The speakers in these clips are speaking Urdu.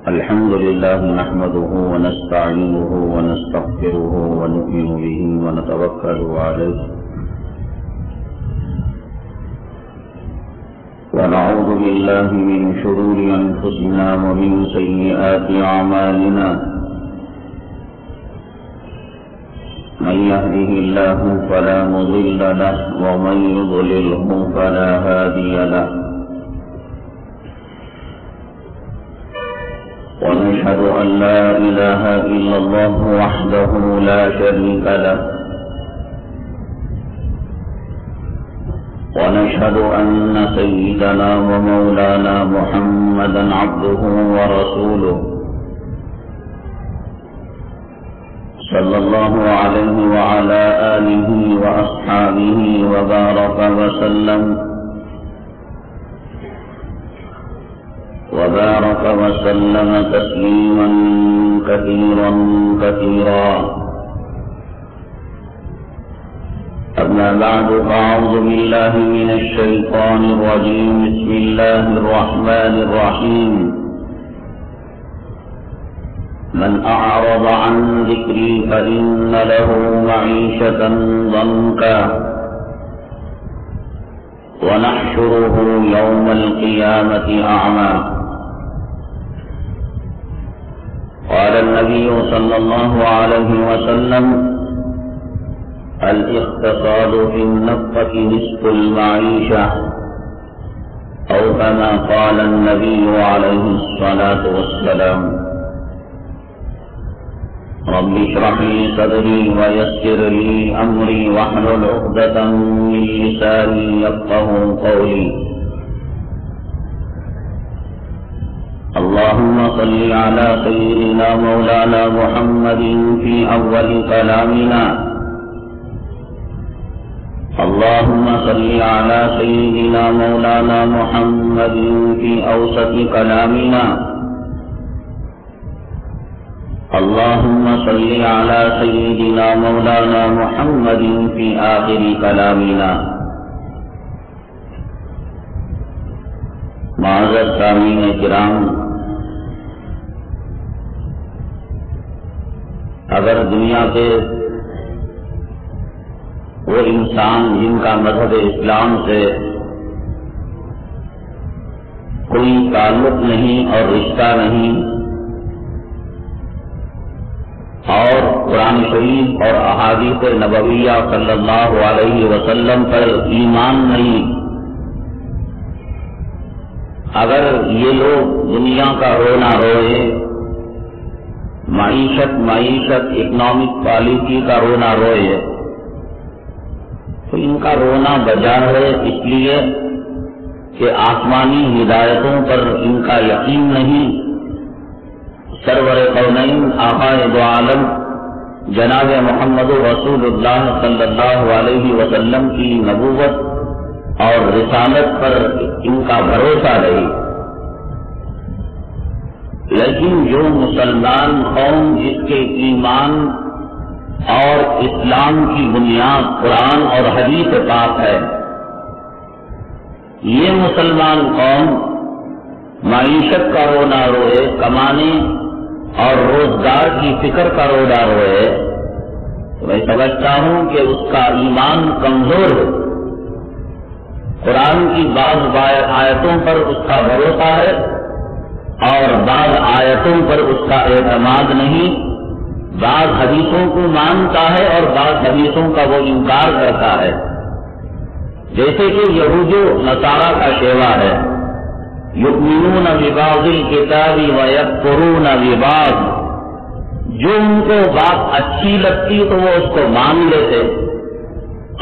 الحمد لله نحمده ونستعينه ونستغفره ونؤمن به ونتوكل عليه ونعوذ بالله من شرور أنفسنا ومن سيئات أعمالنا من يهده الله فلا مضل له ومن يضلله فلا هادي له ونشهد أن لا إله إلا الله وحده لا شريك له ونشهد أن سيدنا ومولانا محمدا عبده ورسوله صلى الله عليه وعلى آله وأصحابه وبارك وسلم تسليما كثيرا أما بعد فأعوذ بالله من الشيطان الرجيم بسم الله الرحمن الرحيم من أعرض عن ذكري فإن له معيشة ضنكا ونحشره يوم القيامة أعمى قال النبي صلى الله عليه وسلم الاقتصاد في النفقة نصف المعيشة أو كما قال النبي عليه الصلاة والسلام رب اشرح لي صدري ويسر لي أمري واحلل عقدة من لساني يفقهوا قولي اللهم صل على سيدنا مولانا محمد في أول كلامنا اللهم صل على سيدنا مولانا محمد في أوسط كلامنا اللهم صل على سيدنا مولانا محمد في آخر كلامنا معزز سامعین کرام، اگر دنیا کے وہ انسان جن کا مذہب اسلام سے کوئی تعلق نہیں اور رشتہ نہیں اور قرآن شریف اور احادیث نبویہ صلی اللہ علیہ وسلم پر ایمان نہیں، اگر یہ لوگ دنیا کا رونا روئے، معیشت اکنامک پالیسی کا رونا روئے، تو ان کا رونا بجا ہے اس لیے کہ آسمانی ہدایتوں پر ان کا یقین نہیں۔ سرور کونین آقائے دو عالم جناب محمد رسول اللہ صلی اللہ علیہ وسلم کی نبوت اور رسالت پر ان کا بھروسہ رہی، لیکن جو مسلمان قوم جس کے ایمان اور اسلام کی بنیاد قرآن اور حدیث پاک ہے، یہ مسلمان قوم معیشت کا رونا روئے، کمانے اور روزگار کی فکر کا رونا روئے، تو میں سمجھتا ہوں کہ اس کا ایمان کمزور ہے۔ قرآن کی بعض آیتوں پر اس کا بھروسہ ہے اور بعض آیتوں پر اس کا اعتماد نہیں، بعض حدیثوں کو مانتا ہے اور بعض حدیثوں کا وہ انکار کرتا ہے، جیسے کہ یہود و نصارہ کا شیوا ہے، یؤمنون ببعض الکتاب ویکفرون ببعض، جو ان کو بات اچھی لگتی تو وہ اس کو مان لیتے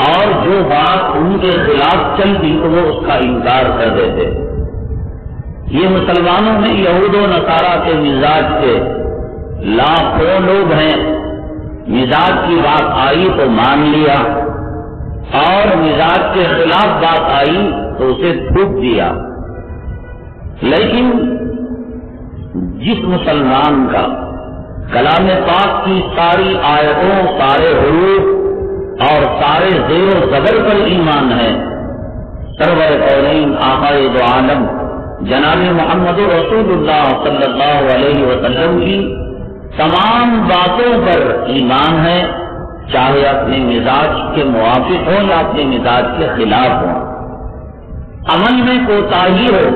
اور جو بات ان کے خلاف چلتی تو وہ اس کا انکار کر دیتے۔ یہ مسلمانوں میں یہود و نصارہ کے مزاج کے لاکھوں لوگ ہیں، مزاج کی بات آئی تو مان لیا اور مزاج کے خلاف بات آئی تو اسے تھوک دیا۔ لیکن جس مسلمان کا کلام پاک کی ساری آیتوں، سارے حروف اور سارے زیر و زبر پر ایمان ہے، سرور کونین آقائے دو عالم جناب محمد رسول اللہ صلی اللہ علیہ وسلم کی تمام باتوں پر ایمان ہے، چاہے اپنے مزاج کے موافق ہو یا اپنے مزاج کے خلاف ہو۔ عمل میں کوتاہی ہو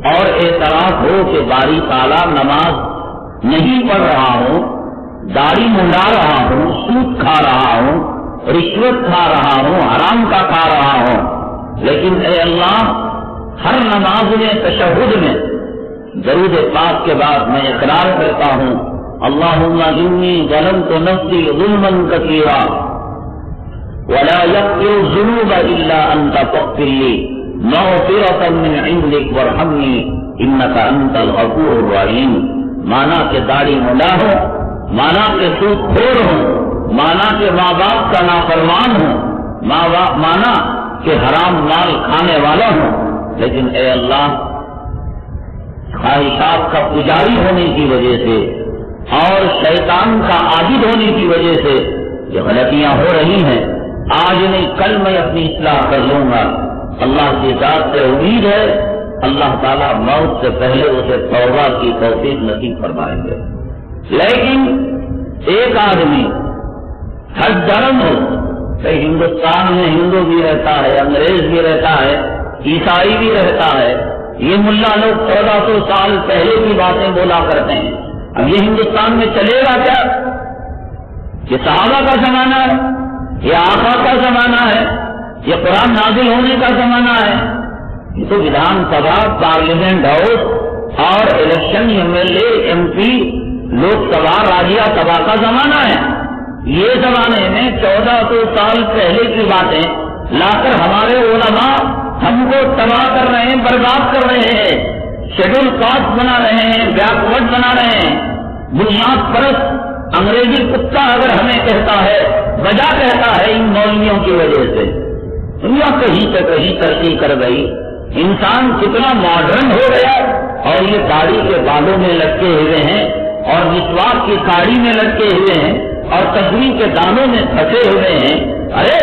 اور اعتراف ہو کہ باری تعالیٰ نماز نہیں پڑھ رہا ہوں، داڑھی منڈا رہا ہوں، سود کھا رہا ہوں، رشوت کھا رہا ہوں، حرام کا کھا رہا ہوں، لیکن اے اللہ ہر نماز میں تشہد میں درود پاک کے بعد میں اقرار کرتا ہوں اللہم انی ظلمت نفسی ظلما کثیرا ولا یغفر الذنوب الا انت فاغفر لی مغفرۃ من عندک وارحمنی انک انت الغفور الرحیم۔ مانا کہ داڑھی منڈا ہوں، مانا کہ سود خور ہوں، مانا کہ ماں باپ کا نافرمان ہوں، مانا کہ حرام مال کھانے والا ہوں، لیکن اے اللہ خواہشات کا پجاری ہونے کی وجہ سے اور شیطان کا عابد ہونے کی وجہ سے یہ غلطیاں ہو رہی ہیں، آج نہیں کل میں اپنی اصلاح کر لوں گا۔ اللہ کی ذات سے امید ہے اللہ تعالیٰ موت سے پہلے اسے توبہ کی توفیق نصیب فرمائیں گے۔ لیکن ایک آدمی ہر دھرم ہو، کہ ہندوستان میں ہندو بھی رہتا ہے، انگریز بھی رہتا ہے، عیسائی بھی رہتا ہے، یہ ملا لوگ 1400 سال پہلے کی باتیں بولا کرتے ہیں، اب یہ ہندوستان میں چلے گا کیا؟ یہ صحابہ کا زمانہ ہے، یہ آقا کا زمانہ ہے، یہ قرآن نازل ہونے کا زمانہ ہے، یہ تو ودھان سبھا، پارلیمنٹ ہاؤس اور election MLA MP Lok Sabha Rajya Sabha کا زمانہ ہے۔ یہ زمانے میں 1400 سال پہلے کی باتیں لا کر ہمارے علماء ہم کو تباہ کر رہے ہیں، برباد کر رہے ہیں، شیڈول کاسٹ بنا رہے ہیں، بیکورڈ بنا رہے ہیں۔ بنیاد پرست انگریزی کتا اگر ہمیں کہتا ہے، وجہ کہتا ہے ان مولویوں کی وجہ سے۔ دنیا کہیں سے کہیں ترقی کر گئی، انسان کتنا ماڈرن ہو گیا، اور یہ داڑھی کے بالوں میں لٹکے ہوئے ہیں اور مسواک کی کاڑی میں لٹکے ہوئے ہیں اور تسبیح کے دانوں میں پھنسے ہوئے ہیں۔ ارے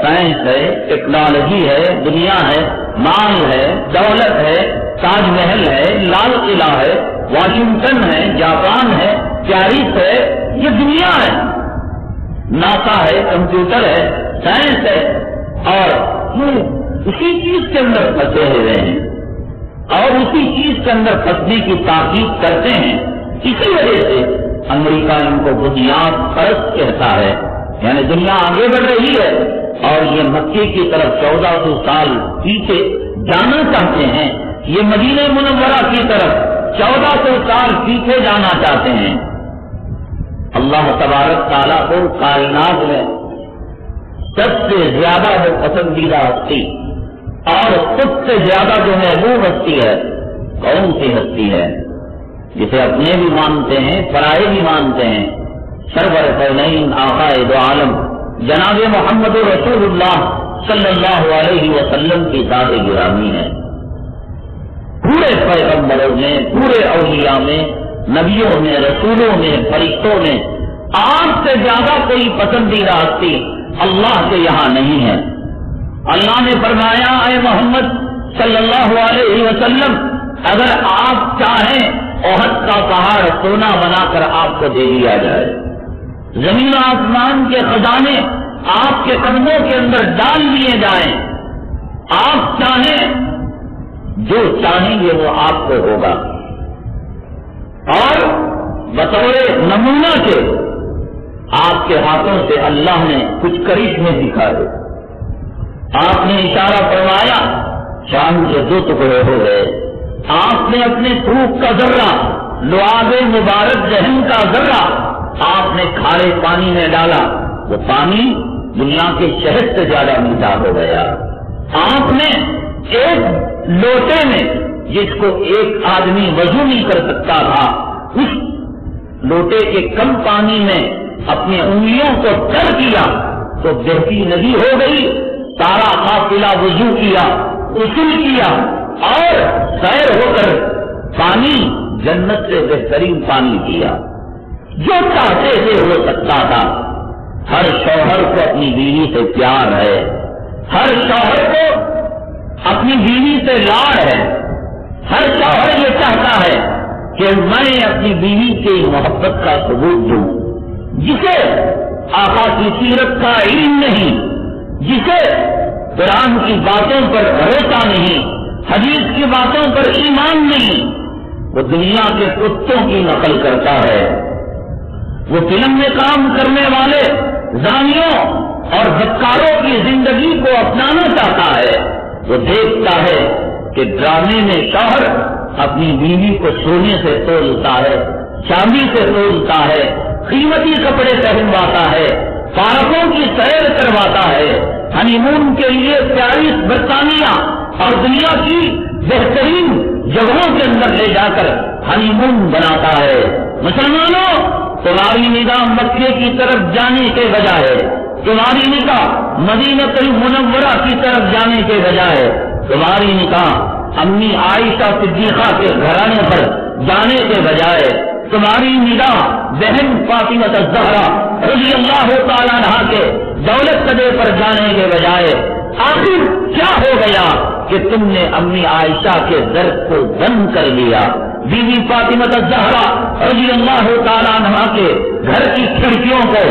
سائنس ہے، ٹیکنالوجی ہے، دنیا ہے، مال ہے، دولت ہے، تاج محل ہے، لال قلعہ ہے، واشنگٹن ہے، جاپان ہے، پیرس ہے، یہ دنیا ہے، ناسا ہے، کمپیوٹر ہے، سائنس ہے، اور یہ اسی چیز کے اندر پھنسے ہوئے ہیں اور اسی چیز کے اندر پھنسنے کی تاکید کرتے ہیں۔ اسی وجہ سے امریکہ ان کو بنیاد پرست کہتا ہے، یعنی دنیا آگے بڑھ رہی ہے اور یہ مکے کی طرف 1400 سال پیچھے جانا چاہتے ہیں، یہ مدینہ منورہ کی طرف 1400 سال پیچھے جانا چاہتے ہیں۔ اللہ تبارک تعالیٰ کو کائنات میں سب سے زیادہ جو پسندیدہ ہستی اور سب سے زیادہ جو محبوب ہستی ہے، کون سی ہستی ہے؟ جسے اپنے بھی مانتے ہیں، پرائے بھی مانتے ہیں، سرور کونین آقائے دو عالم جناب محمد رسول اللہ صلی اللہ علیہ وسلم کی ذات گرامی ہے۔ پورے پیغمبروں میں، پورے اولیاء میں، نبیوں میں، رسولوں میں، فرشتوں میں آپ سے زیادہ کوئی پسندیدہ ہستی اللہ کے یہاں نہیں ہے۔ اللہ نے فرمایا اے محمد صلی اللہ علیہ وسلم، اگر آپ چاہیں احد کا پہاڑ سونا بنا کر آپ کو دے دیا جائے، زمین آسمان کے خزانے آپ کے قدموں کے اندر ڈال دیے جائیں، آپ چاہیں جو چاہیں گے وہ آپ کو ہوگا، اور بطور نمونہ کے آپ کے ہاتھوں سے اللہ نے کچھ کرشمے دکھائے۔ آپ نے اشارہ فرمایا، شام کے 2 ٹکڑے ہو گئے، آپ نے اپنے تھوک کا ذرہ، لعاب مبارک جہن کا ذرہ آپ نے کھارے پانی میں ڈالا، وہ پانی دنیا کے شہد سے زیادہ میٹھا ہو گیا۔ آپ نے ایک لوٹے میں جس کو ایک آدمی وضو نہیں کر سکتا تھا، اس لوٹے کے کم پانی میں اپنی انگلیوں کو تر کیا تو بہتی ندی ہو گئی، سارا قافلہ وضو کیا، غسل کیا اور سیر ہو کر پانی جنت سے بہترین پانی پیا۔ جو چاہتے تھے ہو سکتا تھا۔ ہر شوہر کو اپنی بیوی سے پیار ہے، ہر شوہر کو اپنی بیوی سے لاڑ ہے، ہر شوہر یہ چاہتا ہے کہ میں اپنی بیوی کی محبت کا ثبوت دوں. جسے آقا کی سیرت کا علم نہیں، جسے قرآن کی باتوں پر بھروسہ نہیں، حدیث کی باتوں پر ایمان نہیں، وہ دنیا کے کتوں کی نقل کرتا ہے. وہ فلم میں کام کرنے والے زانیوں اور بدکاروں کی زندگی کو اپنانا چاہتا ہے. وہ دیکھتا ہے کہ ڈرامے میں شوہر اپنی بیوی کو سونے سے تولتا ہے، چاندی سے تولتا ہے، قیمتی کپڑے پہنواتا ہے، پارکوں کی سیر کرواتا ہے، ہنی مون کے لیے 40 برطانیہ اور دنیا کی بہترین جگہوں کے اندر لے جا کر ہنی مون بناتا ہے. مسلمانوں، تمہاری نگاہ مکے کی طرف جانے کے بجائے، تمہاری نگاہ مدینہ المنورہ کی طرف جانے کے بجائے، تمہاری نگاہ امی عائشہ صدیقہ کے گھرانے پر جانے کے بجائے، تمہاری نگاہ بہن فاطمہ الزہرا رضی اللہ تعالیٰ عنہا کے دولت قدے پر جانے کے بجائے آخر کیا ہو گیا کہ تم نے امی عائشہ کے درد کو بند کر لیا؟ بی بی فاطمہ الزہرا رضی اللہ تعالیٰ عنہا کے گھر کی کھڑکیوں کو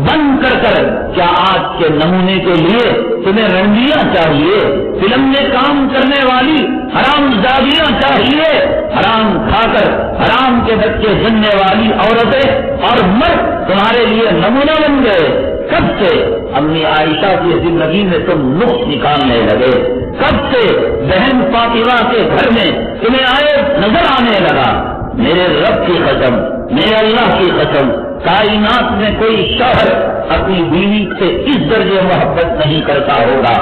بند کر کر کیا آج کے نمونے کے لیے تمہیں رنڈیاں چاہیے؟ فلم میں کام کرنے والی حرام زادیاں چاہیے؟ حرام کھا کر حرام کے بچے جننے والی عورتیں اور مرد تمہارے لیے نمونہ بن گئے؟ کب سے امی عائشہ کی زندگی میں تم نقص نکالنے لگے؟ کب سے بہن فاطمہ کے گھر میں تمہیں آئے نظر آنے لگا؟ میرے رب کی قسم، میرے اللہ کی قسم، کائنات میں کوئی شوہر اپنی بیوی سے اس درجے محبت نہیں کرتا ہوگا،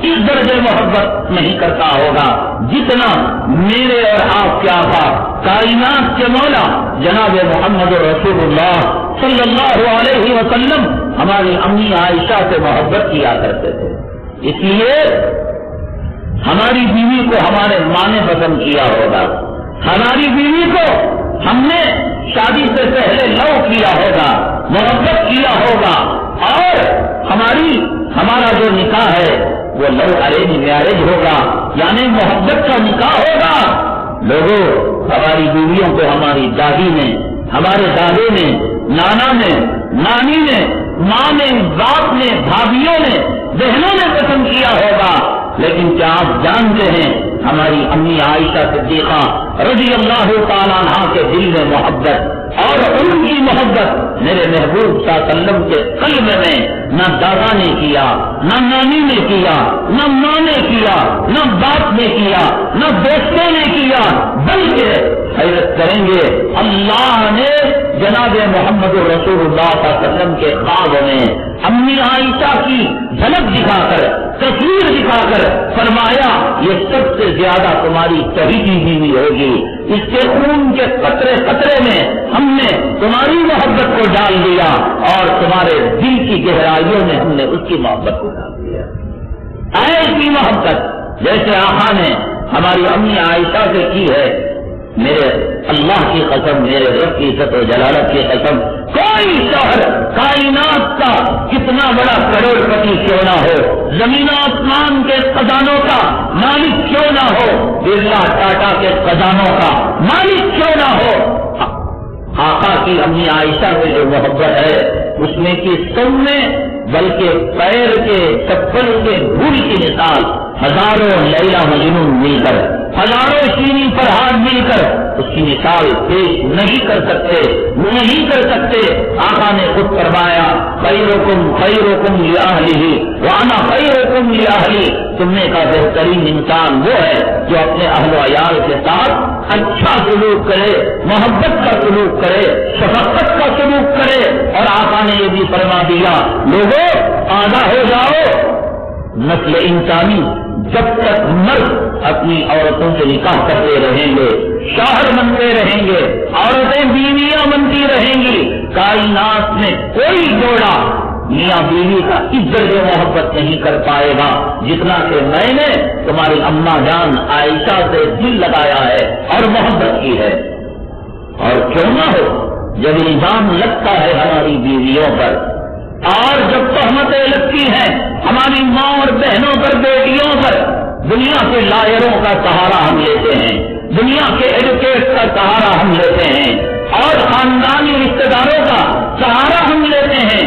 اس درجے محبت نہیں کرتا ہوگا جتنا میرے اور آپ کے آقا کائنات کے مولا جناب محمد رسول اللہ صلی اللہ علیہ وسلم ہماری امی عائشہ سے محبت کیا کرتے تھے. اس لیے ہماری بیوی کو ہمارے ماں نے پسند کیا ہوگا، ہماری بیوی کو ہم نے شادی سے پہلے لو کیا ہوگا، محبت کیا ہوگا، اور ہمارا جو نکاح ہے وہ لو ارینج میرج ہوگا، یعنی محبت کا نکاح ہوگا. لوگوں، ہماری بیویوں کو ہماری دادی نے، ہمارے دادے نے، نانا نے، نانی نے، ماں نے، باپ نے، بھابھیوں نے، بہنوں نے پسند کیا ہوگا. لیکن کیا آپ جانتے ہیں ہماری امی عائشہ صدیقہ رضی اللہ تعالیٰ عنہا کے دل میں محبت اور ان کی محبت میرے محبوب صلی اللہ علیہ وسلم کے قلب میں نہ دادا نے کیا، نہ نانی نے کیا، نہ ماں نے کیا، نہ باپ نے کیا، نہ دوستوں نے کیا، بلکہ حیرت کریں گے اللہ نے جناب محمد رسول اللہ صلی اللہ علیہ وسلم کے خواب میں امی عائشہ کی جھلک دکھا کر، تصویر دکھا کر فرمایا یہ سب سے زیادہ تمہاری چہیتی بیوی ہوگی. اس کے خون کے قطرے قطرے میں ہم نے تمہاری محبت کو ڈال دیا اور تمہارے دل کی گہرائیوں میں ہم نے اس کی محبت کو ڈال دیا. ایسی محبت جیسے آقا نے ہماری امی عائشہ سے کی ہے، میرے اللہ کی قسم، میرے رب کی عزت و جلالت کی قسم، کوئی شوہر کائنات کا کتنا بڑا کروڑ پتی کیوں نہ ہو، زمین آسمان کے خزانوں کا مالک کیوں نہ ہو، برلا ٹاٹا کے خزانوں کا مالک کیوں نہ ہو، آقا کی امی عائشہ میں جو محبت ہے اس میں کی سب میں بلکہ پیر کے چپل کے دھول کی مثال ہزاروں لیلا مجنون مل کر، ہزاروں شیریں فرحاد مل کر اس کی مثال پیش نہیں کر سکتے. آقا نے خود فرمایا خیرکم خیرکم لأہلہ وانا خیرکم لأہلی. تمنے کا بہترین انسان وہ ہے جو اپنے اہل و عیال کے ساتھ اچھا سلوک کرے، محبت کا سلوک کرے، شفقت کا سلوک کرے. اور آقا نے یہ بھی فرما دیا لوگوں آگاہ ہو جاؤ، نسل انسانی جب تک مرد اپنی عورتوں سے نکاح کرتے رہیں گے، شوہر بنتے رہیں گے، عورتیں بیویاں بنتی رہیں گی، کائنات میں کوئی جوڑا میاں بیوی کا اس درجے محبت نہیں کر پائے گا جتنا کہ میں نے تمہاری اماں جان عائشہ سے دل لگایا ہے اور محبت کی ہے. اور کیوں نہ ہو جب الزام لگتا ہے ہماری بیویوں پر اور جب تہمتیں لگتی ہیں ہماری ماں اور بہنوں پر، بیٹیوں پر، دنیا کے لائروں کا سہارا ہم لیتے ہیں، دنیا کے ایجوکیٹ کا سہارا ہم لیتے ہیں اور خاندانی رشتے داروں کا سہارا ہم لیتے ہیں،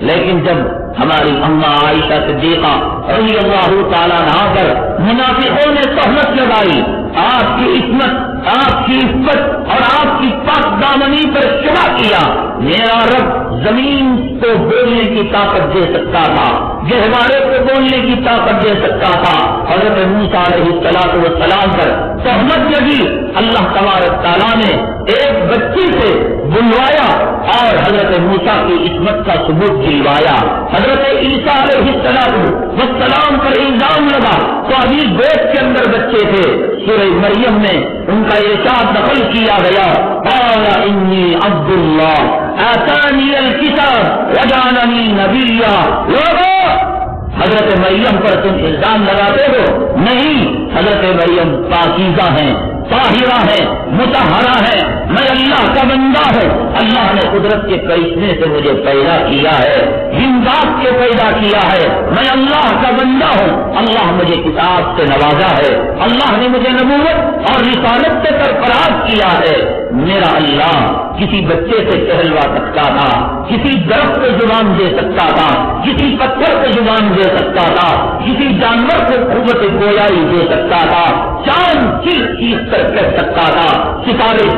لیکن جب ہماری اماں عائشہ صدیقہ رضی اللہ تعالیٰ عنہا پر منافقوں نے تہمت لگائی، آپ کی عصمت، آپ کی عزت اور آپ کی پاک دامنی پر شبہ کیا، میرا رب زمین کو بولنے کی طاقت دے سکتا تھا، گہوارے کو بولنے کی طاقت دے سکتا تھا، حضرت موسیٰ علیہ السلام پر تہمت لگی، اللہ تبارک تعالیٰ نے ایک بچی سے بلوایا اور حضرت موسیٰ کی عصمت کا ثبوت دلوایا، حضرت عیسیٰ علیہ السلام پر الزام لگا تو ابھی گود کے اندر بچے تھے، سورہ مریم میں ان کا ارشاد نقل کیا گیا، قال انی عبد اللہ آتانی الکتاب وجعلنی نبیا، لوگوں حضرت مریم پر تم الزام لگاتے ہو، نہیں، حضرت مریم پاکیزہ ہیں، طاہرہ ہے، مطہرہ ہے، میں اللہ کا بندہ ہوں، اللہ نے قدرت کے کرشمے سے مجھے پیدا کیا ہے، زندات کے پیدا کیا ہے، میں اللہ کا بندہ ہوں، اللہ مجھے کتاب سے نوازا ہے، اللہ نے مجھے نبوت اور رسالت سے سرفراز کیا ہے، میرا اللہ کسی بچے سے کہلوا سکتا تھا، کسی درخت کو زبان دے سکتا تھا، کسی پتھر کو زبان دے سکتا تھا، کسی جانور کو قوت گویائی دے سکتا تھا، چاند چیز کر کہہ سکتا تھا، ستارے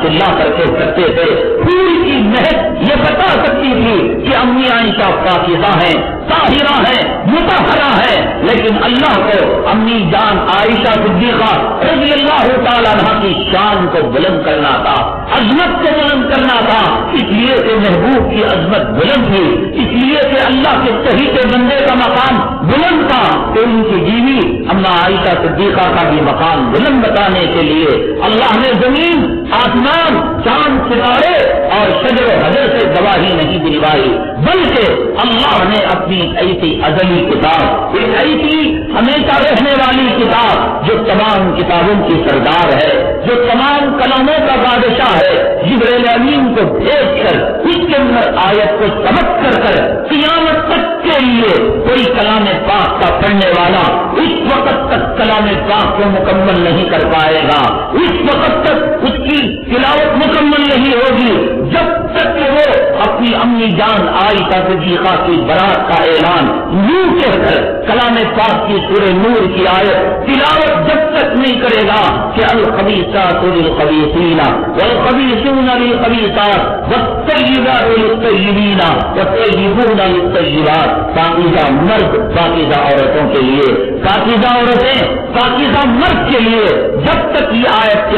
چلا کر کے کرتے تھے، پھول کی مہک یہ بتا سکتی تھی کہ امی عائشہ پاکیزہ ہیں، طاہرہ ہیں، مطہرہ ہیں، لیکن اللہ کو امی جان عائشہ صدیقہ رضی اللہ تعالیٰ عنہا کی شان کو بلند کرنا تھا، عظمت کو بلند کرنا تھا، اس لیے کہ محبوب کی عظمت بلند تھی، اس لیے کہ اللہ کے صحیح کے بندے کا مقام بلند تھا، کہ ان کی بیوی اما عائشہ صدیقہ کا بھی مقام بلند بتانے کے لیے اللہ نے زمین، آسمان، چاند، ستارے اور شجر و حجر سے گواہی نہیں دلوائی، بلکہ اللہ نے اپنی ایسی ازلی کتاب، ایک ایسی ہمیشہ رہنے والی کتاب جو تمام کتابوں کی سردار ہے، جو تمام کلاموں کا بادشاہ ہے، جبرائیل امین کو بھیج کر اس کے اندر آیت کو سبق کر قیامت تک کے لیے کوئی کلام پاک کا پڑھنے والا اس وقت تک کلام پاک کو مکمل نہیں کر پائے گا، اس وقت تک اس کی تلاوت مکمل نہیں ہوگی جب تک کہ وہ اپنی امی جان عائشہ صدیقہ کی برات کا اعلان یوں کہہ کر کلام پاک کی سورہ نور کی آیت تلاوت جب تک نہیں کرے گا کہ الخبیثات للخبیثین والخبیثون للخبیثات والطیبات للطیبین والطیبون للطیبات، پاکیزہ مرد پاکیزہ عورتوں کے لیے، پاکیزہ عورتیں پاکیزہ مرد کے لیے جب تک یہ آیت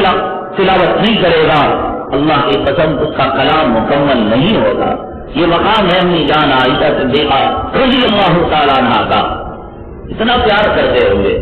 تلاوت نہیں کرے گا اللہ کی قسم اس کا کلام مکمل نہیں ہوگا۔ یہ مقام ہے امی جان عائشہ صدیقہ رضی اللہ تعالیٰ عنہا کا، اتنا پیار کرتے ہوئے،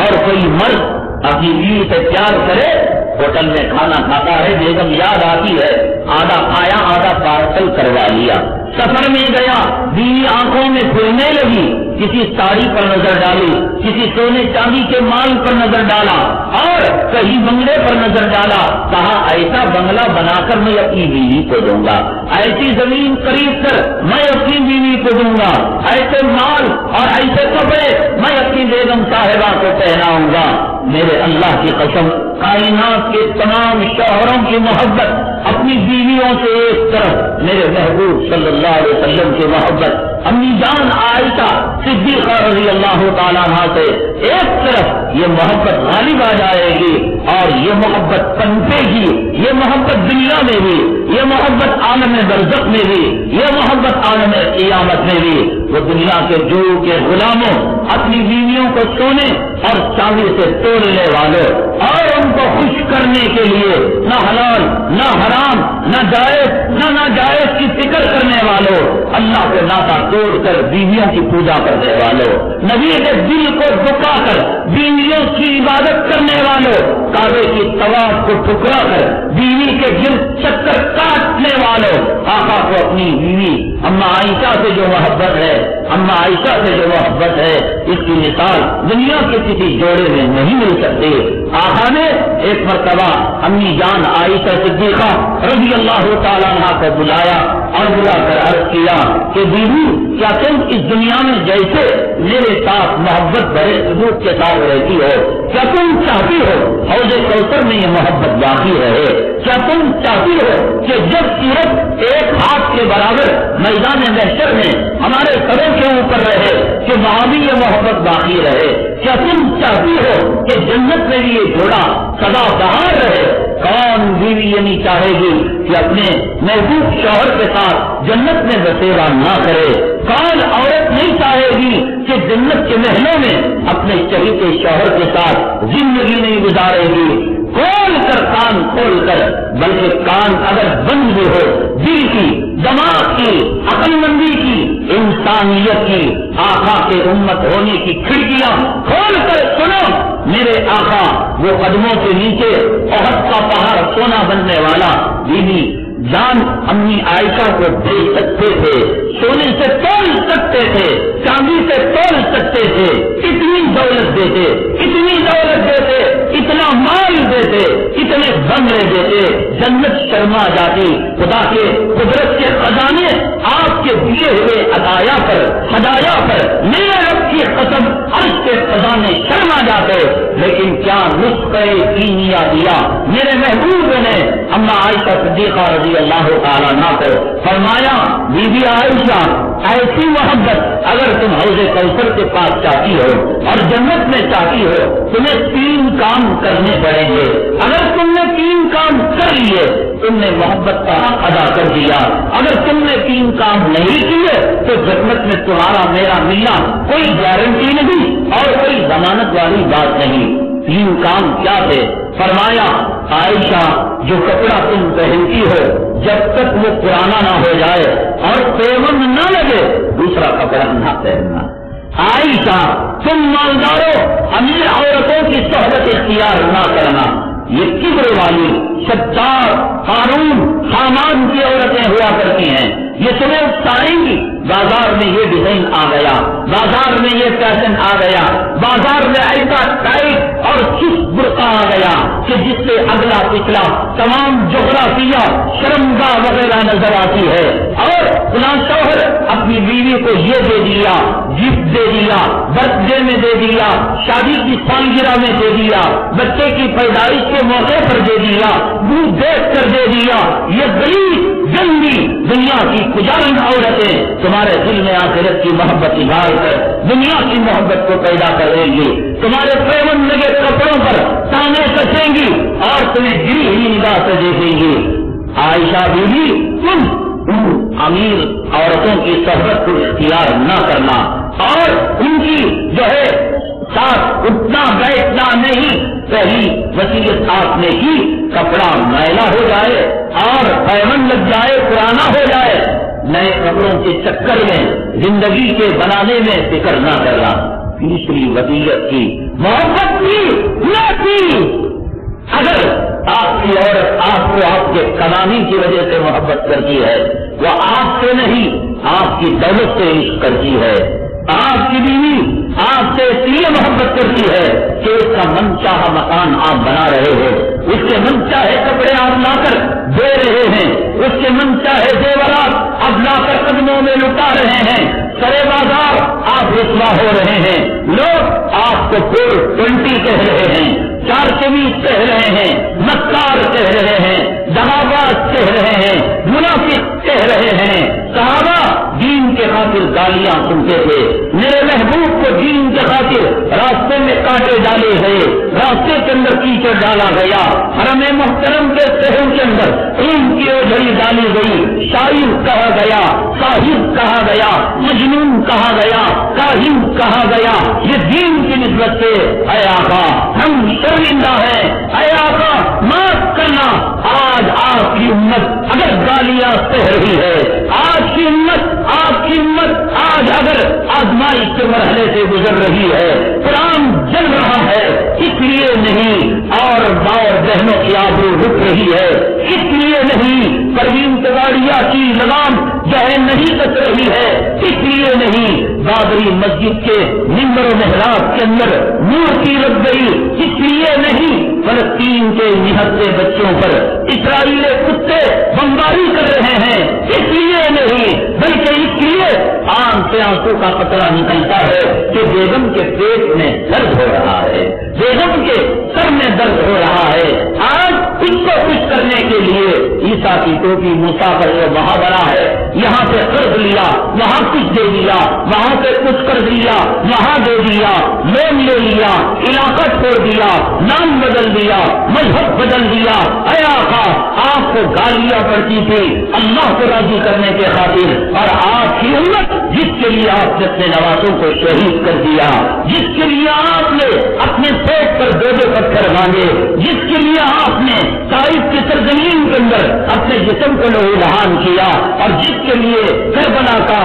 اور کوئی مرد اپنی بیوی سے پیار کرے، ہوٹل میں کھانا کھاتا ہے، بیگم یاد آتی ہے، آدھا کھایا آدھا پارسل کروا لیا، سفر میں گیا، بیوی آنکھوں میں پھرنے لگی، کسی ساڑی پر نظر ڈالی، کسی سونے چاندی کے مال پر نظر ڈالا، اور کہیں بنگلے پر نظر ڈالا، کہا ایسا بنگلہ بنا کر میں اپنی بیوی کو دوں گا، ایسی زمین خرید کر میں اپنی بیوی کو دوں گا، ایسے مال اور ایسے کپڑے میں اپنی بیگم صاحبہ کو پہناؤں گا۔ میرے اللہ کی قسم، کائنات کے تمام شوہروں کی محبت اپنی بیویوں سے ایک طرف، میرے محبوب صلی اللہ علیہ وسلم کی محبت امی جان عائشہ صدیقہ رضی اللہ تعالیٰ عنہ سے ایک طرف، یہ محبت غالب آ جائے گی اور یہ محبت پنپے گی، یہ محبت دنیا میں بھی، یہ محبت عالم برزخ میں بھی، یہ محبت عالم قیامت میں بھی۔ وہ دنیا کے جو کے غلاموں اپنی بیویوں کو سونے اور چاندی سے تولنے والوں اور ان کو خوش کرنے کے لیے نہ حلال نہ حرام نہ جائز نہ ناجائز کی فکر کرنے والوں، اللہ کے ناطا توڑ کر بیویوں کی پوجا کرنے والوں، نبی کے دل کو دکا کر بیویوں کی عبادت کرنے والوں، کعبے کی طواف کو ٹھکرا کر بیوی کے گرد چکر کاٹنے والوں، آقا کو اپنی بیوی اما عائشہ سے جو محبت ہے، اما عائشہ سے جو محبت ہے، اس کی مثال دنیا کے کسی جوڑے میں نہیں مل سکتی۔ آقا نے ایک مرتبہ امی جان عائشہ صدیقہ رضی اللہ تعالیٰ عنہ کو بلایا اور بلا کر عرض کیا کہ بیوی، کیا تم اس دنیا میں جیسے میرے ساتھ محبت بڑے ثبوت کے ساتھ رہتی ہو، کیا تم چاہتی ہو حوض کوثر میں یہ محبت باقی رہے؟ کیا تم چاہتی ہو کہ جب سورج ایک ہاتھ کے برابر میدان محشر میں ہمارے سروں کے اوپر رہے کہ وہاں بھی یہ محبت باقی رہے؟ کیا تم چاہتی ہو کہ جنت میں بھی یہ جوڑا سدا بہار رہے؟ کون بیوی یہ نہیں چاہے گی کہ اپنے محبوب شوہر کے ساتھ جنت میں بسیرا نہ کرے؟ کون عورت نہیں چاہے گی کہ جنت کے محلوں میں اپنے چہیتے شوہر کے ساتھ زندگی نہیں گزارے گی؟ کھول کر کان کھول کر، بلکہ کان اگر بند بھی ہو، دل کی، دماغ کی، عقل مندی کی، انسانیت کی، آقا کے امت ہونے کی کھڑکیاں کھول کر سنو۔ میرے آقا وہ قدموں کے نیچے احد کا پہاڑ سونا بننے والا بیوی جان امی عائشہ کو دے سکتے تھے، سونے سے تول سکتے تھے، چاندی سے تول سکتے تھے، اتنی دولت دیتے، اتنی دولت دیتے، اتنا مال دیتے، اتنے بنگلے دیتے، جنت شرما جاتی۔ خدا کے قدرت کے خزانے آپ کے دیے ہوئے ہدایا پر میرے رب کی قسم عرش کے خزانے شرما جاتے۔ لیکن کیا نسخہ کیمیا دیا میرے محبوب نے اما عائشہ صدیقہ رضی اللہ تعالیٰ عنہا کو، فرمایا بی بی عائشہ ایسی محبت اگر تم حوض کوثر کے پاس چاہتی ہو اور جنت میں چاہتی ہو، تمہیں 3 کام کرنے پڑیں گے۔ اگر تم نے 3 کام کر لیے تم نے محبت کا حق ادا کر دیا، اگر تم نے 3 کام نہیں کیے تو جنت میں تمہارا میرا ملنا کوئی گارنٹی نہیں اور کوئی ضمانت والی بات نہیں۔ 3 کام کیا تھے؟ فرمایا عائشہ جو کپڑا تم پہنتی ہو جب تک وہ پرانا نہ ہو جائے اور پیون نہ لگے دوسرا کپڑا نہ پہننا۔ عائشہ تم مالداروں امیر عورتوں کی صحبت اختیار نہ کرنا، یہ کبر والی ستار قارون حامان کی عورتیں ہوا کرتی ہیں، یہ تمہیں اکسائیں گی۔ بازار میں یہ ڈیزائن آ گیا، بازار میں یہ فیشن آ گیا، بازار میں ایسا ٹائٹ اور چست برقع آ گیا کہ جس سے اگلا پچھلا تمام جغرافیہ شرمگاہ وغیرہ نظر آتی ہے۔ اور فلاں شوہر اپنی بیوی کو یہ دے دیا، گفٹ دے دیا، برتھ ڈے میں دے دیا، شادی کی سالگرہ میں دے دیا، بچے کی پیدائش کے موقع پر دے دیا، منہ دیکھ کر دے دیا۔ یہ غریب گندی دنیا کی کجارن عورتیں تمہارے دل میں آخرت کی محبت ابھار کر دنیا کی محبت کو پیدا کریں گی، تمہارے پیون لگے کپڑوں پر تانے کسیں گی اور تمہیں گری ہوئی نگاہ سے دیکھیں گی۔ عائشہ بیوی تم امیر عورتوں کی صحبت کو اختیار نہ کرنا اور ان کی جو ہے ساتھ اٹھنا بیٹھنا نہیں۔ پہلی وصیت آپ نے کی کپڑا میلا ہو جائے اور پیون لگ جائے، پرانا ہو جائے، نئے کپڑوں کے چکر میں زندگی کے بنانے میں فکر نہ کرنا۔ تیسری وصیت کی محبت کی نہ کی۔ اگر آپ کی عورت آپ کو آپ کے کمانے کی وجہ سے محبت کرتی ہے، وہ آپ سے نہیں آپ کی دولت سے عشق کرتی ہے۔ آپ کی بیوی آپ سے اس لیے محبت کرتی ہے کہ اس کا من چاہا مکان آپ بنا رہے ہو، اس کے من چاہے کپڑے آپ لا کر دے رہے ہیں، اس کے من چاہے زیورات اب لا کر قدموں میں لٹا رہے ہیں، سرے بازار آپ رسوا ہو رہے ہیں، لوگ آپ کو 420 کہہ رہے ہیں، 420 کہہ رہے ہیں، مکار کہہ رہے ہیں، دغاباز کہہ رہے ہیں، منافق کہہ رہے ہیں۔ صحابہ دین کے خاطر گالیاں سنتے تھے، میرے محبوب کو دین کے خاطر راستے میں کانٹے ڈالے گئے، راستے کے اندر کیچڑ ڈالا گیا، حرم محترم کے شہر کے اندر اون کی اوجھڑی ڈالی گئی، شاعر کہا گیا، صاحب کہا گیا، مجنون کہا گیا، کاہن کہا گیا۔ یہ دین کی نسبت سے اے آقا ہم شرمندہ ہیں، اے آقا معاف کرنا۔ آج آپ کی امت اگر گالیاں سہ رہی ہے، آج کی امت آج اگر آزمائش کے مرحلے سے گزر رہی ہے، قرآن جل رہا ہے، اس لیے نہیں اور باور بہنوں کی آبرو رک رہی ہے، اس لیے نہیں پروین تواڑیا کی لگام جو ہے نہیں کس رہی ہے، اس لیے نہیں بابری مسجد کے ممبر و محراب کے اندر مورتی لگ گئی، اس لیے نہیں فلسطین کے نہتے بچوں پر اسرائیلی کتے بمباری کر رہے ہیں، اس لیے نہیں بلکہ اس لیے آنکھ سے آنسو کا قطرہ نکلتا ہے کہ بیگم کے پیٹ میں درد ہو رہا ہے، بیگم کے سر میں درد ہو رہا ہے۔ عیسیٰ کی ٹوپی موسیٰ پر وہ وہاں بنا ہے، یہاں سے قرض لیا وہاں کچھ دے دیا، وہاں سے کچھ قرض لیا وہاں دے دیا، لون لے لیا، علاقہ چھوڑ دیا، نام بدل دیا، مذہب بدل دیا۔ اے آقا آپ کو گالیاں پڑتی تھی اللہ کو راضی کرنے کے خاطر، اور آپ کی امت جس کے لیے آپ نے اپنے نوازوں کو شہید کر دیا، جس کے لیے آپ نے اپنے پیٹ پر دو دو پتھر مانگے، جس کے لیے آپ نے طائف کی سرزمین کے اندر اپنے جسم کو لہو لہان کیا، اور جس کے لیے کربلا کا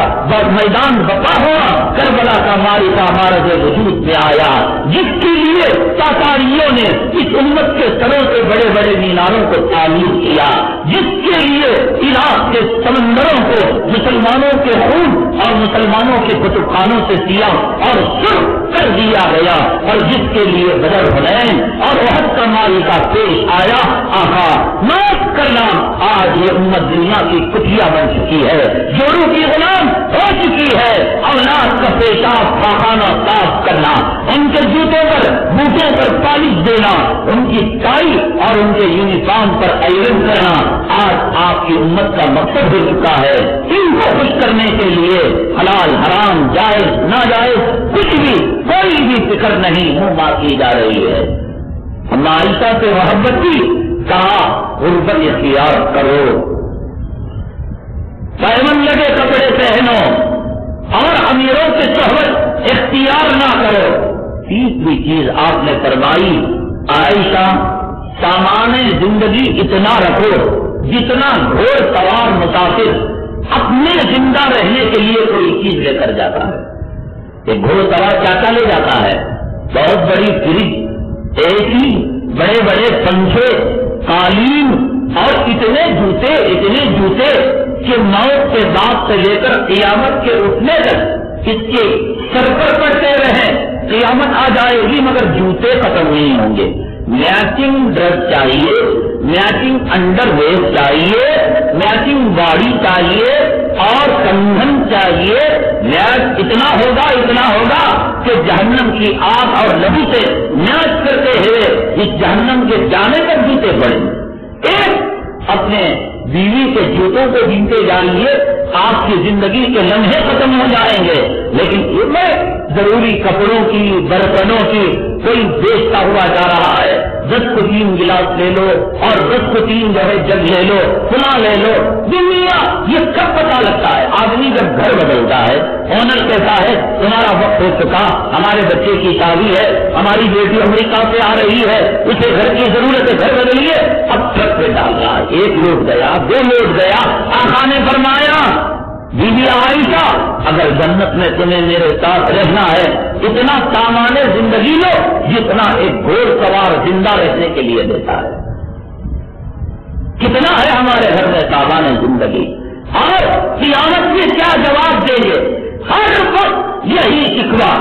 میدان بپا ہوا، کربلا کا معرکہ معرض وجود میں آیا، جس کے لیے تاتاریوں نے اس امت کے سروں سے بڑے بڑے میناروں کو تعمیر کیا، جس کے لیے عراق کے سمندروں کو مسلمانوں کے خون اور مسلمانوں کے کتب خانوں سے سیاہ اور سرخ کر دیا گیا، اور جس کے لیے بدر حنین اور احد کا معرکہ پیش آیا۔ آقا معاف کرنا، آج یہ امت دنیا کی کٹیا بن چکی ہے، جوڑوں کی غلام ہو چکی ہے۔ اولاد کا پیشاب پاخانہ صاف کرنا، ان کے جوتوں پر بوٹوں پر پالش دینا، ان کی ٹائی اور ان کے یونیفارم پر آئرن کرنا آج آپ کی امت کا مقصد ہو چکا ہے۔ ان کو خوش کرنے کے لیے حلال حرام جائز ناجائز کچھ بھی کوئی بھی فکر نہیں منہ مار کی جا رہی ہے۔ عائشہ سے محبت کی کہا غربت اختیار کرو، پیمن لگے کپڑے پہنو اور امیروں کی صحبت اختیار نہ کرو۔ تیسری چیز آپ نے فرمائی عائشہ سامان زندگی اتنا رکھو جتنا گھوڑ سوار مسافر اپنے زندہ رہنے کے لیے کوئی چیز لے کر جاتا ہے۔ ایک گھوڑ سوار کیا لے جاتا ہے؟ بہت بڑی فریج، اے سی، بڑے بڑے پنکھے، قالین اور اتنے جوتے کہ موت کے بعد سے لے کر قیامت کے اٹھنے تک اس کے سر پر پڑتے رہے، قیامت آ جائے گی مگر جوتے ختم نہیں ہوں گے۔ میچنگ ڈریس چاہیے، میچنگ انڈر ویئر چاہیے، میچنگ باڈی چاہیے اور کندھن چاہیے۔ میچ اتنا ہوگا کہ جہنم کی آگ اور لبو سے میچ کرتے ہوئے اس جہنم کے جانے تک جوتے پڑے۔ ایک اپنے بیوی کے جوتوں کو گنتے جائیے، آپ کی زندگی کے لمحے ختم ہو جائیں گے، لیکن ان میں ضروری کپڑوں کی، برتنوں کی کوئی بیچتا ہوا جا رہا ہے۔ 10 کو 3 گلاس لے لو اور 10 کو 3 جگ لے لو، کھلا لے لو۔ دنیا یہ کب پتا لگتا ہے؟ آدمی جب گھر بدلتا ہے، اونر کہتا ہے تمہارا وقت ہو چکا، ہمارے بچے کی شادی ہے، ہماری بیٹی امریکہ سے آ رہی ہے، اسے گھر کی ضرورت ہے، گھر بدلیے، اب ٹرک پہ ڈال رہا ہے، 1 لوٹ گیا، 2 لوٹ گیا۔ آقا نے فرمایا بی بی عائشہ اگر جنت میں تمہیں میرے ساتھ رہنا ہے اتنا سامان زندگی لو جتنا ایک گھوڑ سوار زندہ رہنے کے لیے دیتا ہے۔ کتنا ہے ہمارے گھر میں سامان زندگی، اور قیامت میں کیا جواب دیں گے؟ ہر وقت یہی شکوہ،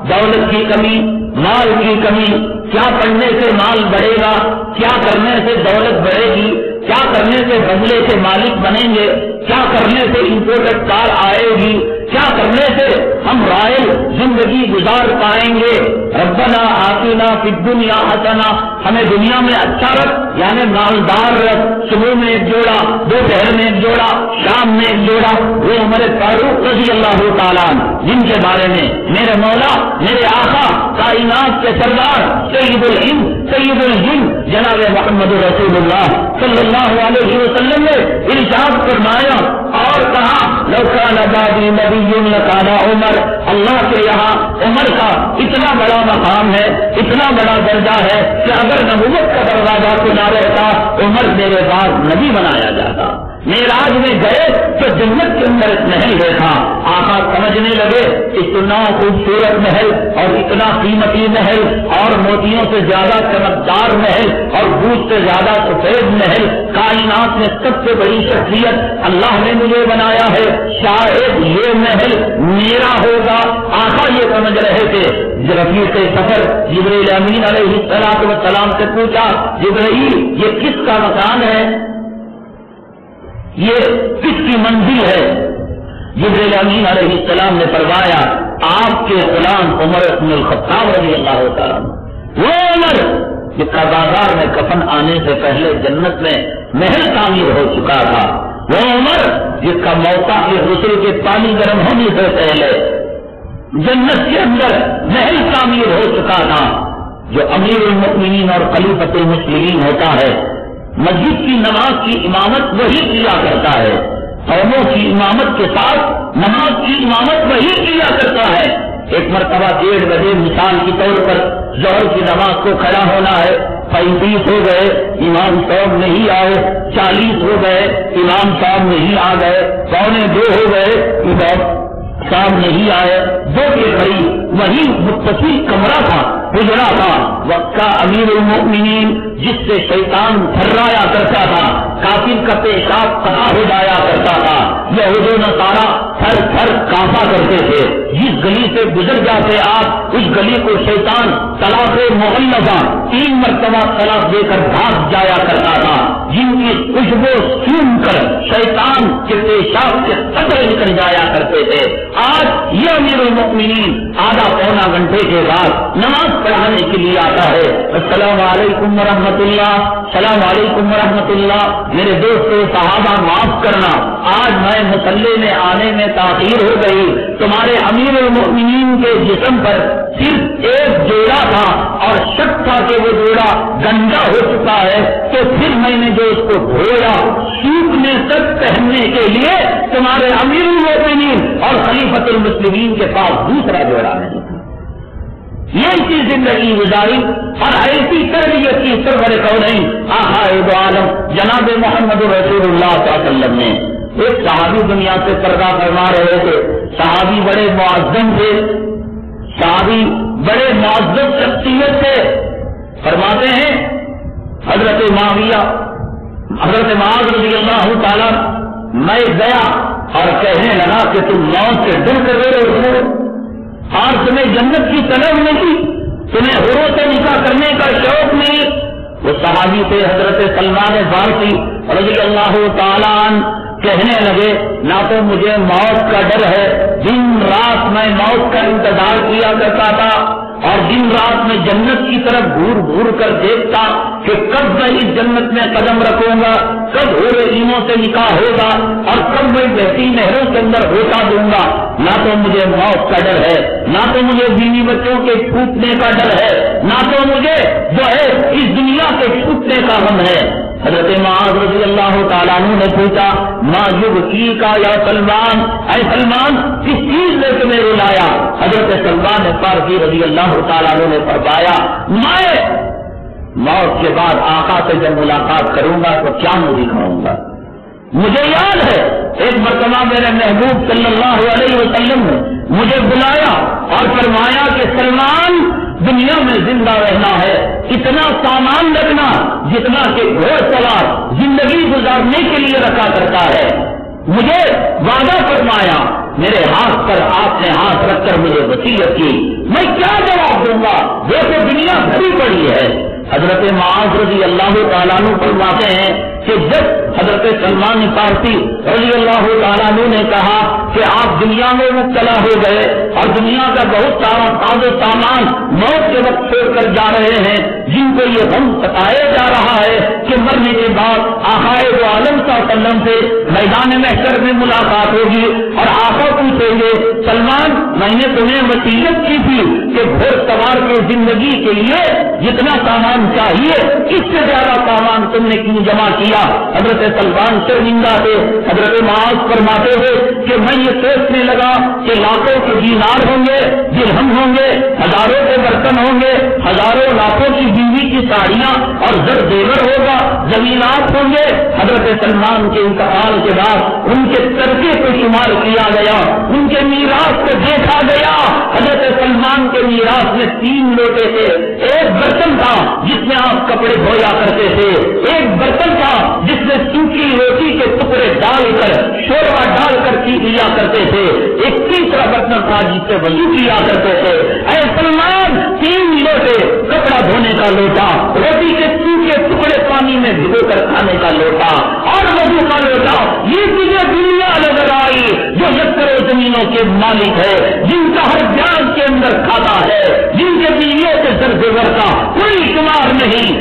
دولت کی کمی، مال کی کمی، کیا پڑھنے سے مال بڑھے گا، کیا کرنے سے دولت بڑھے گی، کیا کرنے سے بنگلے کے مالک بنیں گے، کیا کرنے سے امپورٹڈ کار آئے گی، کیا کرنے سے ہم رائل زندگی گزار پائیں گے۔ ربنا آتنا فی الدنیا حسنہ، ہمیں دنیا میں اچھا رکھ، یعنی مالدار رکھ، صبح میں 1 جوڑا، دوپہر میں 1 جوڑا، شام میں 1 جوڑا۔ وہ عمر فاروق رضی اللہ تعالیٰ جن کے بارے میں میرے مولا میرے آقا کائنات کے سردار سید الہند سید الہند جناب محمد رسول اللہ صلی اللہ علیہ وسلم نے ارشاد فرمایا اور کہا لو کان بعدی نبی لکان عمر، اللہ کے یہاں عمر کا اتنا بڑا مقام ہے، اتنا بڑا درجہ ہے کہ اگر نبوت کا دروازہ کھلا رہتا عمر میرے بعد نبی بنایا جاتا۔ معراج میں گئے تو جنت کے اندر ایک محل دیکھا، آقا سمجھنے لگے اتنا خوبصورت محل اور اتنا قیمتی محل اور موتیوں سے زیادہ چمکدار محل اور دودھ سے زیادہ سفید محل، کائنات میں سب سے بڑی شخصیت اللہ نے مجھے بنایا ہے، شاید یہ محل میرا ہوگا۔ آقا یہ سمجھ رہے تھے۔ رفیق سفر جبرائیل امین علیہ السلام سے پوچھا جبرائیل یہ کس کا مکان ہے، یہ کس کی منزل ہے؟ جبرائیل امین علیہ السلام نے فرمایا آپ کے غلام عمر بن الخطاب رضی اللہ تعالیٰ، وہ عمر جس کا بازار میں کفن آنے سے پہلے جنت میں محل تعمیر ہو چکا تھا، وہ عمر جس کا موتا کے غسل کے پانی گرم ہونے سے پہلے جنت کے اندر محل تعمیر ہو چکا تھا، جو امیر المؤمنین اور خلیفۃ المسلمین ہوتا ہے، مسجد کی نماز کی امامت وہی کیا کرتا ہے، قوموں کی امامت کے ساتھ نماز کی امامت وہی کیا کرتا ہے۔ ایک مرتبہ 1:30 بجے مثال کے طور پر ظہر کی نماز کو کھڑا ہونا ہے، 35 ہو گئے، امام صاحب نہیں آئے، 40 ہو گئے، امام صاحب نہیں آ گئے، 1:45 ہو گئے، امام صاحب نہیں آئے، 2 کے قریب وہی متصل کمرہ تھا، گزرا تھا، وقت کا امیر المؤمنین جس سے شیطان تھرایا کرتا تھا، کافر کا پیشاب قطع ہو جایا کرتا تھا، یہود و نصارا تھر تھر کانپا کرتے تھے، جس گلی سے گزر جاتے آپ اس گلی کو شیطان طلاق مغلظہ 3 مرتبہ طلاق دے کر بھاگ جایا کرتا تھا، جن کی خوشبو سون کر شیطان کے پیشاب کے قطرے نکل جایا کرتے تھے۔ آج یہ امیر المؤمنین آدھا پونا گھنٹے کے بعد نماز پڑھانے کے لیے آتا ہے، السلام علیکم ورحمۃ اللہ، السلام علیکم ورحمۃ اللہ، میرے دوستو صحابہ معاف کرنا، آج میں مصلی میں آنے میں تاخیر ہو گئی، تمہارے امیر المؤمنین کے جسم پر صرف ایک جوڑا تھا اور شک تھا کہ وہ جوڑا گندا ہو چکا ہے، تو پھر میں نے جو اس کو دھویا سوکھنے تک پہننے کے لیے تمہارے امیر المؤمنین اور خلیفۃ المسلمین کے پاس دوسرا جوڑا نہیں تھا۔ یہ اسی زندگی گزاری اور ایسی تربیت کی سرور کونین آقا دو عالم جناب محمد رسول اللہ صلی اللہ علیہ وسلم نے ایک صحابی دنیا سے پردہ فرما رہے تھے، صحابی بڑے معظم تھے، صحابی بڑے معزز شخصیت تھے، فرماتے ہیں حضرت معاویہ حضرت معاذ رضی اللہ تعالیٰ میں گیا اور کہنے لگا کہ تم موت سے ڈر کر رہے ہو اور تمہیں جنت کی طلب نہیں، تمہیں حوروں سے نکاح کرنے کا شوق نہیں۔ وہ صحابی تھے حضرت سلمان فارسی رضی اللہ تعالیٰ عنہ، کہنے لگے نہ تو مجھے موت کا ڈر ہے، دن رات میں موت کا انتظار کیا کرتا تھا اور دن رات میں جنت کی طرف گھور گھور کر دیکھتا کہ کب میں اس جنت میں قدم رکھوں گا، کب حور عینوں سے نکاح ہوگا اور کب میں بہتی نہروں کے اندر ہوتا دوں گا۔ نہ تو مجھے موت کا ڈر ہے، نہ تو مجھے بیوی بچوں کے چھوٹنے کا ڈر ہے، نہ تو مجھے جو ہے اس دنیا کے چھوٹنے کا غم ہے۔ حضرت معاذ رضی اللہ تعالیٰ عنہ نے پوچھا ما یبکی کا یا سلمان، اے سلمان کس چیز نے تمہیں رلایا؟ حضرت سلمان فارسی رضی اللہ تعالیٰ عنہ نے فرمایا میں موت کے بعد آقا سے جب ملاقات کروں گا تو کیا منہ دکھاؤں گا۔ مجھے یاد ہے ایک مرتبہ میرے محبوب صلی اللہ علیہ وسلم نے مجھے بلایا اور فرمایا کہ سلمان دنیا میں زندہ رہنا ہے اتنا سامان رکھنا جتنا کہ گھوڑ سوار زندگی گزارنے کے لیے رکھا کرتا ہے۔ مجھے وعدہ فرمایا، میرے ہاتھ پر آپ نے ہاتھ رکھ کر مجھے وصیت کی، میں کیا جواب دوں گا، وہ تو دنیا بھری پڑی ہے۔ حضرت معاذ رضی اللہ تعالیٰ عنہ فرماتے ہیں کہ جب حضرت سلمان فارسی رضی اللہ تعالیٰ عنہ نے کہا کہ آپ دنیا میں مبتلا ہو گئے اور دنیا کا بہت سارا ساز و سامان موت کے وقت چھوڑ کر جا رہے ہیں، جن کو یہ غم ستایا جا رہا ہے کہ مرنے کے بعد آقا دو عالم صلی اللہ علیہ وسلم سے میدان محشر میں ملاقات ہوگی اور آقا پوچھیں گے سلمان میں نے تمہیں وصیت کی تھی کہ گھوڑ سوار کی زندگی کے لیے جتنا سامان چاہیے اس سے زیادہ سامان تم نے کیوں جمع کیا؟ حضرت سلمان شرمندہ تھے، حضرت معاذ فرماتے ہوئے کہ میں یہ سوچنے لگا کہ لاکھوں کے دینار ہوں گے، درہم ہوں گے، ہزاروں کے برتن ہوں گے، ہزاروں لاکھوں کی بیوی کی ساڑیاں اور زر زیور ہوگا، زمینات ہوں گے۔ حضرت سلمان کے انتقال کے بعد ان کے ترکے کو شمار کیا گیا، ان کے میراث کو دیکھا گیا۔ حضرت سلمان کے میراث میں 3 لوٹے تھے، ایک برتن تھا جس میں آپ کپڑے دھویا کرتے تھے، ایک برتن تھا جس میں سوکھی روٹی کے ٹکڑے ڈال کر شوربہ ڈال کر پی لیا کرتے تھے، ایک تیسرا برتن تھا جس سے وضو کیا کرتے تھے۔ اے سلمان 3 لوٹے، کپڑا دھونے کا لوٹا، روٹی کے سوکھے ٹکڑے پانی میں بھگو کر کھانے کا لوٹا اور وضو کا لوٹا، یہ تجھے دنیا نظر آئی جو یکر زمینوں کے مالک ہے، جن کا ہر جان کے اندر کھاتا ہے، جن کے بیویوں کے زر زیور کا کوئی شمار نہیں،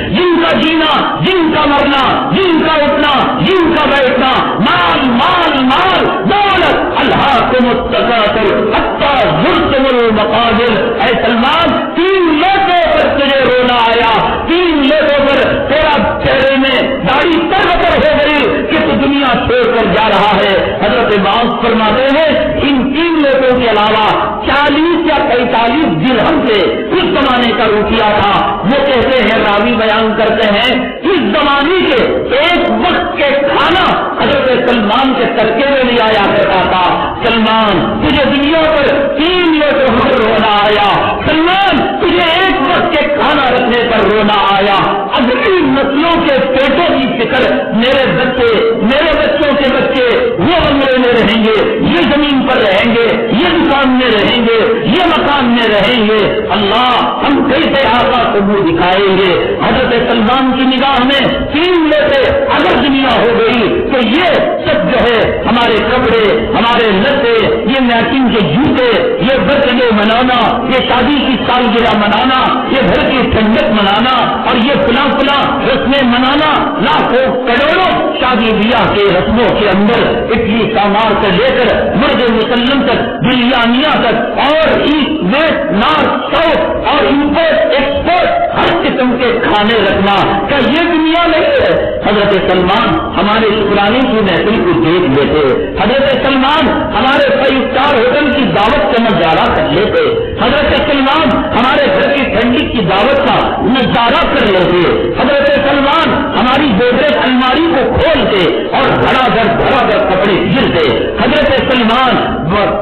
کا مرنا، جن کا اٹھنا، جن کا بیٹھنا، مال مال مال، دولت، الہاکم التکاثر حتی زرتم المقابر۔ اے سلمان، 3 لوگوں پر تجھے رونا آیا، 3 لوگوں پر تیرا چہرے میں داڑھی تر ہو گئی کہ تو دنیا چھوڑ کر جا رہا ہے۔ حضرت باز فرماتے ہیں ان 3 لوگوں کے علاوہ 40 یا 45 درہم سے اس زمانے کا روپیہ تھا۔ وہ کہتے ہیں، راوی بیان کرتے ہیں، اس زمانے کے ایک وقت کے کھانا حضرت سلمان کے ترکے میں نہیں آیا کرتا تھا۔ سلمان، تجھے دنیا پر 3 لوگوں پر رونا آیا، سلمان تجھے ایک وقت کے کھانا رکھنے پر رونا آیا، اگلی نسلوں کے پیٹوں کی فکر، میرے بچے، میرے بچوں کے بچے وہ بنگلے میں رہیں گے، یہ زمین پر رہیں گے، یہ دکان میں رہیں گے، یہ مکان میں رہیں گے، اللہ ہم کیسے آقا کو منہ دکھائیں گے؟ حضرت سلمان کی نگاہ میں 3 لیتے اگر دنیا ہو گئی تو یہ سب جو ہے ہمارے کپڑے، ہمارے لتے، یہ میچنگ کے جوتے، یہ برتھ ڈے منانا، یہ شادی کی سالگرہ منانا، یہ گھر کی ٹھنڈک منانا اور یہ فلاں فلاں رسمیں منانا، لاکھوں کروڑوں شادی بیاہ کے رسموں کے اندر اٹلی سامار سے لے کر مرد مسلم تک، بریانیاں تک اور ایسٹ ویسٹ نارتھ ساؤتھ اور امپورٹ ایکسپورٹ ہر قسم کے کھانے رکھنا، کیا یہ دنیا نہیں ہے؟ حضرت سلمان ہمارے شکرانے کی محفل کو دیکھ لیتے، حضرت سلمان ہمارے 5 اسٹار ہوٹل کی دعوت کا نظارہ کر لیتے، حضرت سلمان ہمارے گھر کی ٹھنڈی کی دعوت کا نظارہ کر لیتے، حضرت سلمان ہماری گودریج الماری کو کھولتے اور بھرا در کپڑے گرتے، حضرت سلمان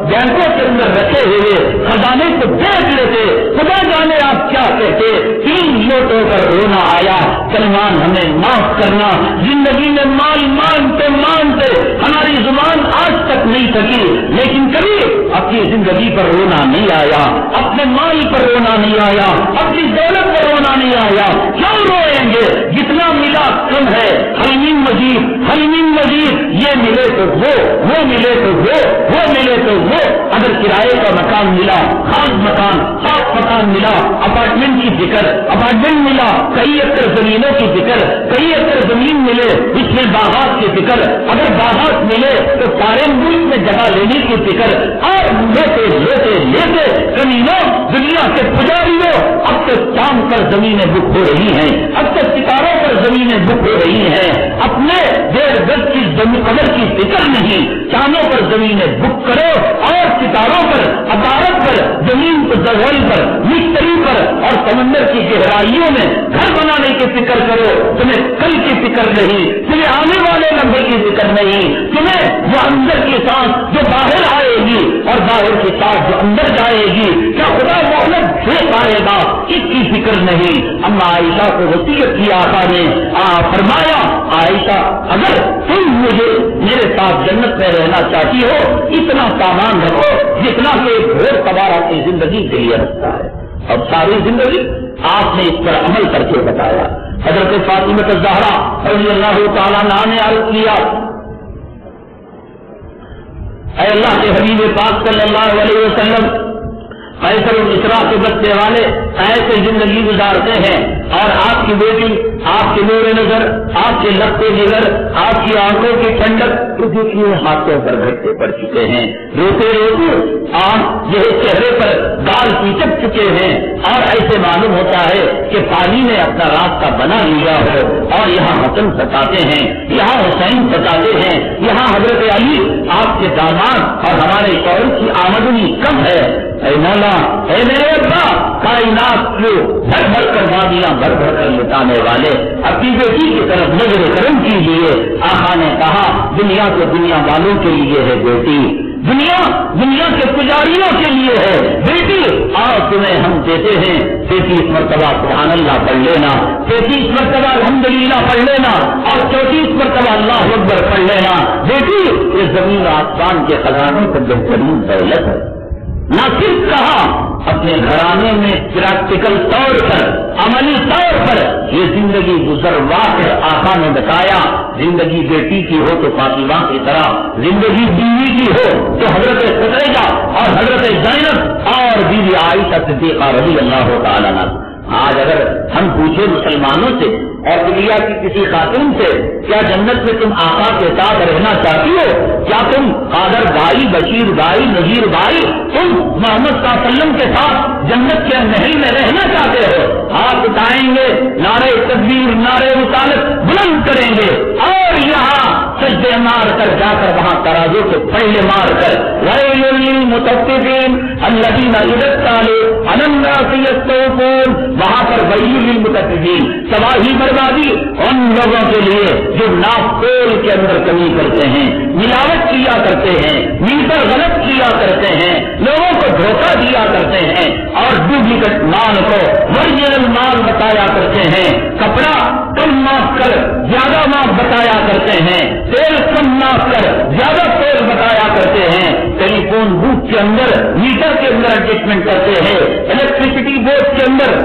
بینکوں کے اندر رکھے ہوئے خزانے کو دیکھ لیتے، خدا جانے آپ کیا کہتے۔ 3 لوٹوں پر رونا آیا، سلمان ہمیں معاف کرنا، زندگی میں مال مانتے مانتے ہماری زبان آج تک نہیں تھکی، لیکن کبھی اپنی زندگی پر رونا نہیں آیا، اپنے مال پر رونا نہیں آیا، اپنی دولت پر رونا نہیں آیا۔ کیوں روئیں گے؟ جتنا ملا کم ہے، حلیم مزید حلیم مزید، یہ ملے تو وہ ملے تو وہ ملے تو وہ، اگر کرائے کا مکان ملا، خاص مکان، صاف مکان ملا، اپارٹمنٹ کی فکر، اپارٹمنٹ ملا، کئی ایکڑ زمینوں کی فکر، کئی ایکڑ زمین ملے اس میں باغات کی فکر، اگر باغات ملے تو سارے ملک میں جگہ لینے کی فکر، اور لیتے لیتے لیتے زمینوں دنیا کے پجاریوں، اب تک چاند پر زمینیں بک ہو رہی ہیں، اب تک ستاروں پر زمینیں بک ہو رہی ہیں، اپنے 1.5 گز کی قدر کی فکر نہیں، چاندوں پر زمینیں بک کرو اور ستاروں پر، عدالت پر، زمین پر، زغل پر، مستری پر اور سمندر کی گہرائیوں میں گھر بنانے کی فکر کرو۔ تمہیں کل کی فکر نہیں، تمہیں آنے والے لمحے کی فکر نہیں، تمہیں جو اندر کی سانس جو باہر آئے گی اور باہر کی سانس جو اندر جائے گی، کیا خدا مہلت دے پائے گا، اس کی فکر نہیں۔ اما عائشہ کو وصیت کی آقا نے فرمایا، عائشہ اگر تم مجھے میرے ساتھ جنت میں رہنا چاہتی ہو، اتنا سامان رکھو جتنا کہ ایک گھوڑ سوارا کی زندگی کے لیے رکھتا ہے، اور ساری زندگی آپ نے اس پر عمل کر کے بتایا۔ حضرت فاطمہ الزہرا رضی اللہ تعالیٰ عنہا نے عرض کیا، اے اللہ کے حبیب پاک صلی اللہ علیہ وسلم، ایسے اسرا کے بچے والے ایسے زندگی گزارتے ہیں اور آپ کی بیٹی، آپ کے نور نظر، آپ کے لگتے جگر، آپ کی آنکھوں کی ٹھنڈک دیکھیے ہاتھوں پر گھٹے پڑ چکے ہیں، روتے روتے آنکھ یہ چہرے پر گال پیچک چکے ہیں، اور ایسے معلوم ہوتا ہے کہ پانی نے اپنا راستہ بنا لیا ہو، اور یہاں حسن ستاتے ہیں، یہاں حسین ستاتے ہیں، یہاں حضرت علی آپ کے داماد اور ہمارے شوہر کی آمدنی کم ہے۔ اے مولا، اے میرے ابا، کائنات کو بھر بھر کر وادیاں بھر بھر کر لٹانے والے، اپنی بیٹی کی طرف نظر کرم کیجیے۔ آقا نے کہا دنیا تو دنیا والوں کے لیے ہے بیٹی، دنیا کے پجاریوں کے لیے ہے بیٹی، اور تمہیں ہم دیتے ہیں 33 مرتبہ سبحان اللہ پڑھ لینا، 33 مرتبہ الحمدللہ پڑھ لینا، اور 34 مرتبہ اللہ اکبر پڑھ لینا۔ بیٹی، یہ زمین آسمان کے خزانوں پر بہترین دولت ہے۔ نہ صرف کہا، اپنے گھرانے میں پریکٹیکل طور پر، عملی طور پر یہ زندگی گزر واقع آقا نے بتایا۔ زندگی بیٹی کی ہو تو فاطمہ کی طرح، زندگی بیوی کی ہو تو حضرت خدیجہ اور حضرت زینب اور بیوی عائشہ صدیقہ رضی اللہ تعالیٰ عنہا۔ آج اگر ہم پوچھیں مسلمانوں سے اور دنیا کی کسی خاتون سے کیا جنت میں تم آقا کے ساتھ رہنا چاہتی ہو؟ کیا تم قادر بھائی، بشیر بھائی، نذیر بھائی تم محمد صلی اللہ علیہ وسلم کے ساتھ جنت کے محل میں رہنا چاہتے ہو؟ ہاتھ اٹھائیں گے، نعرے تکبیر، نعرے رسالت بلند کریں گے اور یہاں سجدے مار کر جا کر وہاں ترازو کے پہلے مار کر ویل للمطففین الذین اذا اکتالوا علی الناس یستوفون، وہاں پر ویل للمطففین، تباہی بربادی ان لوگوں کے لیے جو ناپ تول کے اندر کمی کرتے ہیں، ملاوٹ کیا کرتے ہیں، میٹر غلط کیا کرتے ہیں، لوگوں کو دھوکہ دیا کرتے ہیں اور ڈپلیکیٹ مال کو اوریجنل مال بتایا کرتے ہیں، کپڑا کم ماپ کر زیادہ ماپ بتایا کرتے ہیں، تیل کم ماپ کر زیادہ تیل بتایا کرتے ہیں، ٹیلی فون بوتھ کے اندر میٹر کے اندر ایڈجسٹمنٹ کرتے ہیں، الیکٹریسٹی بورڈ کے اندر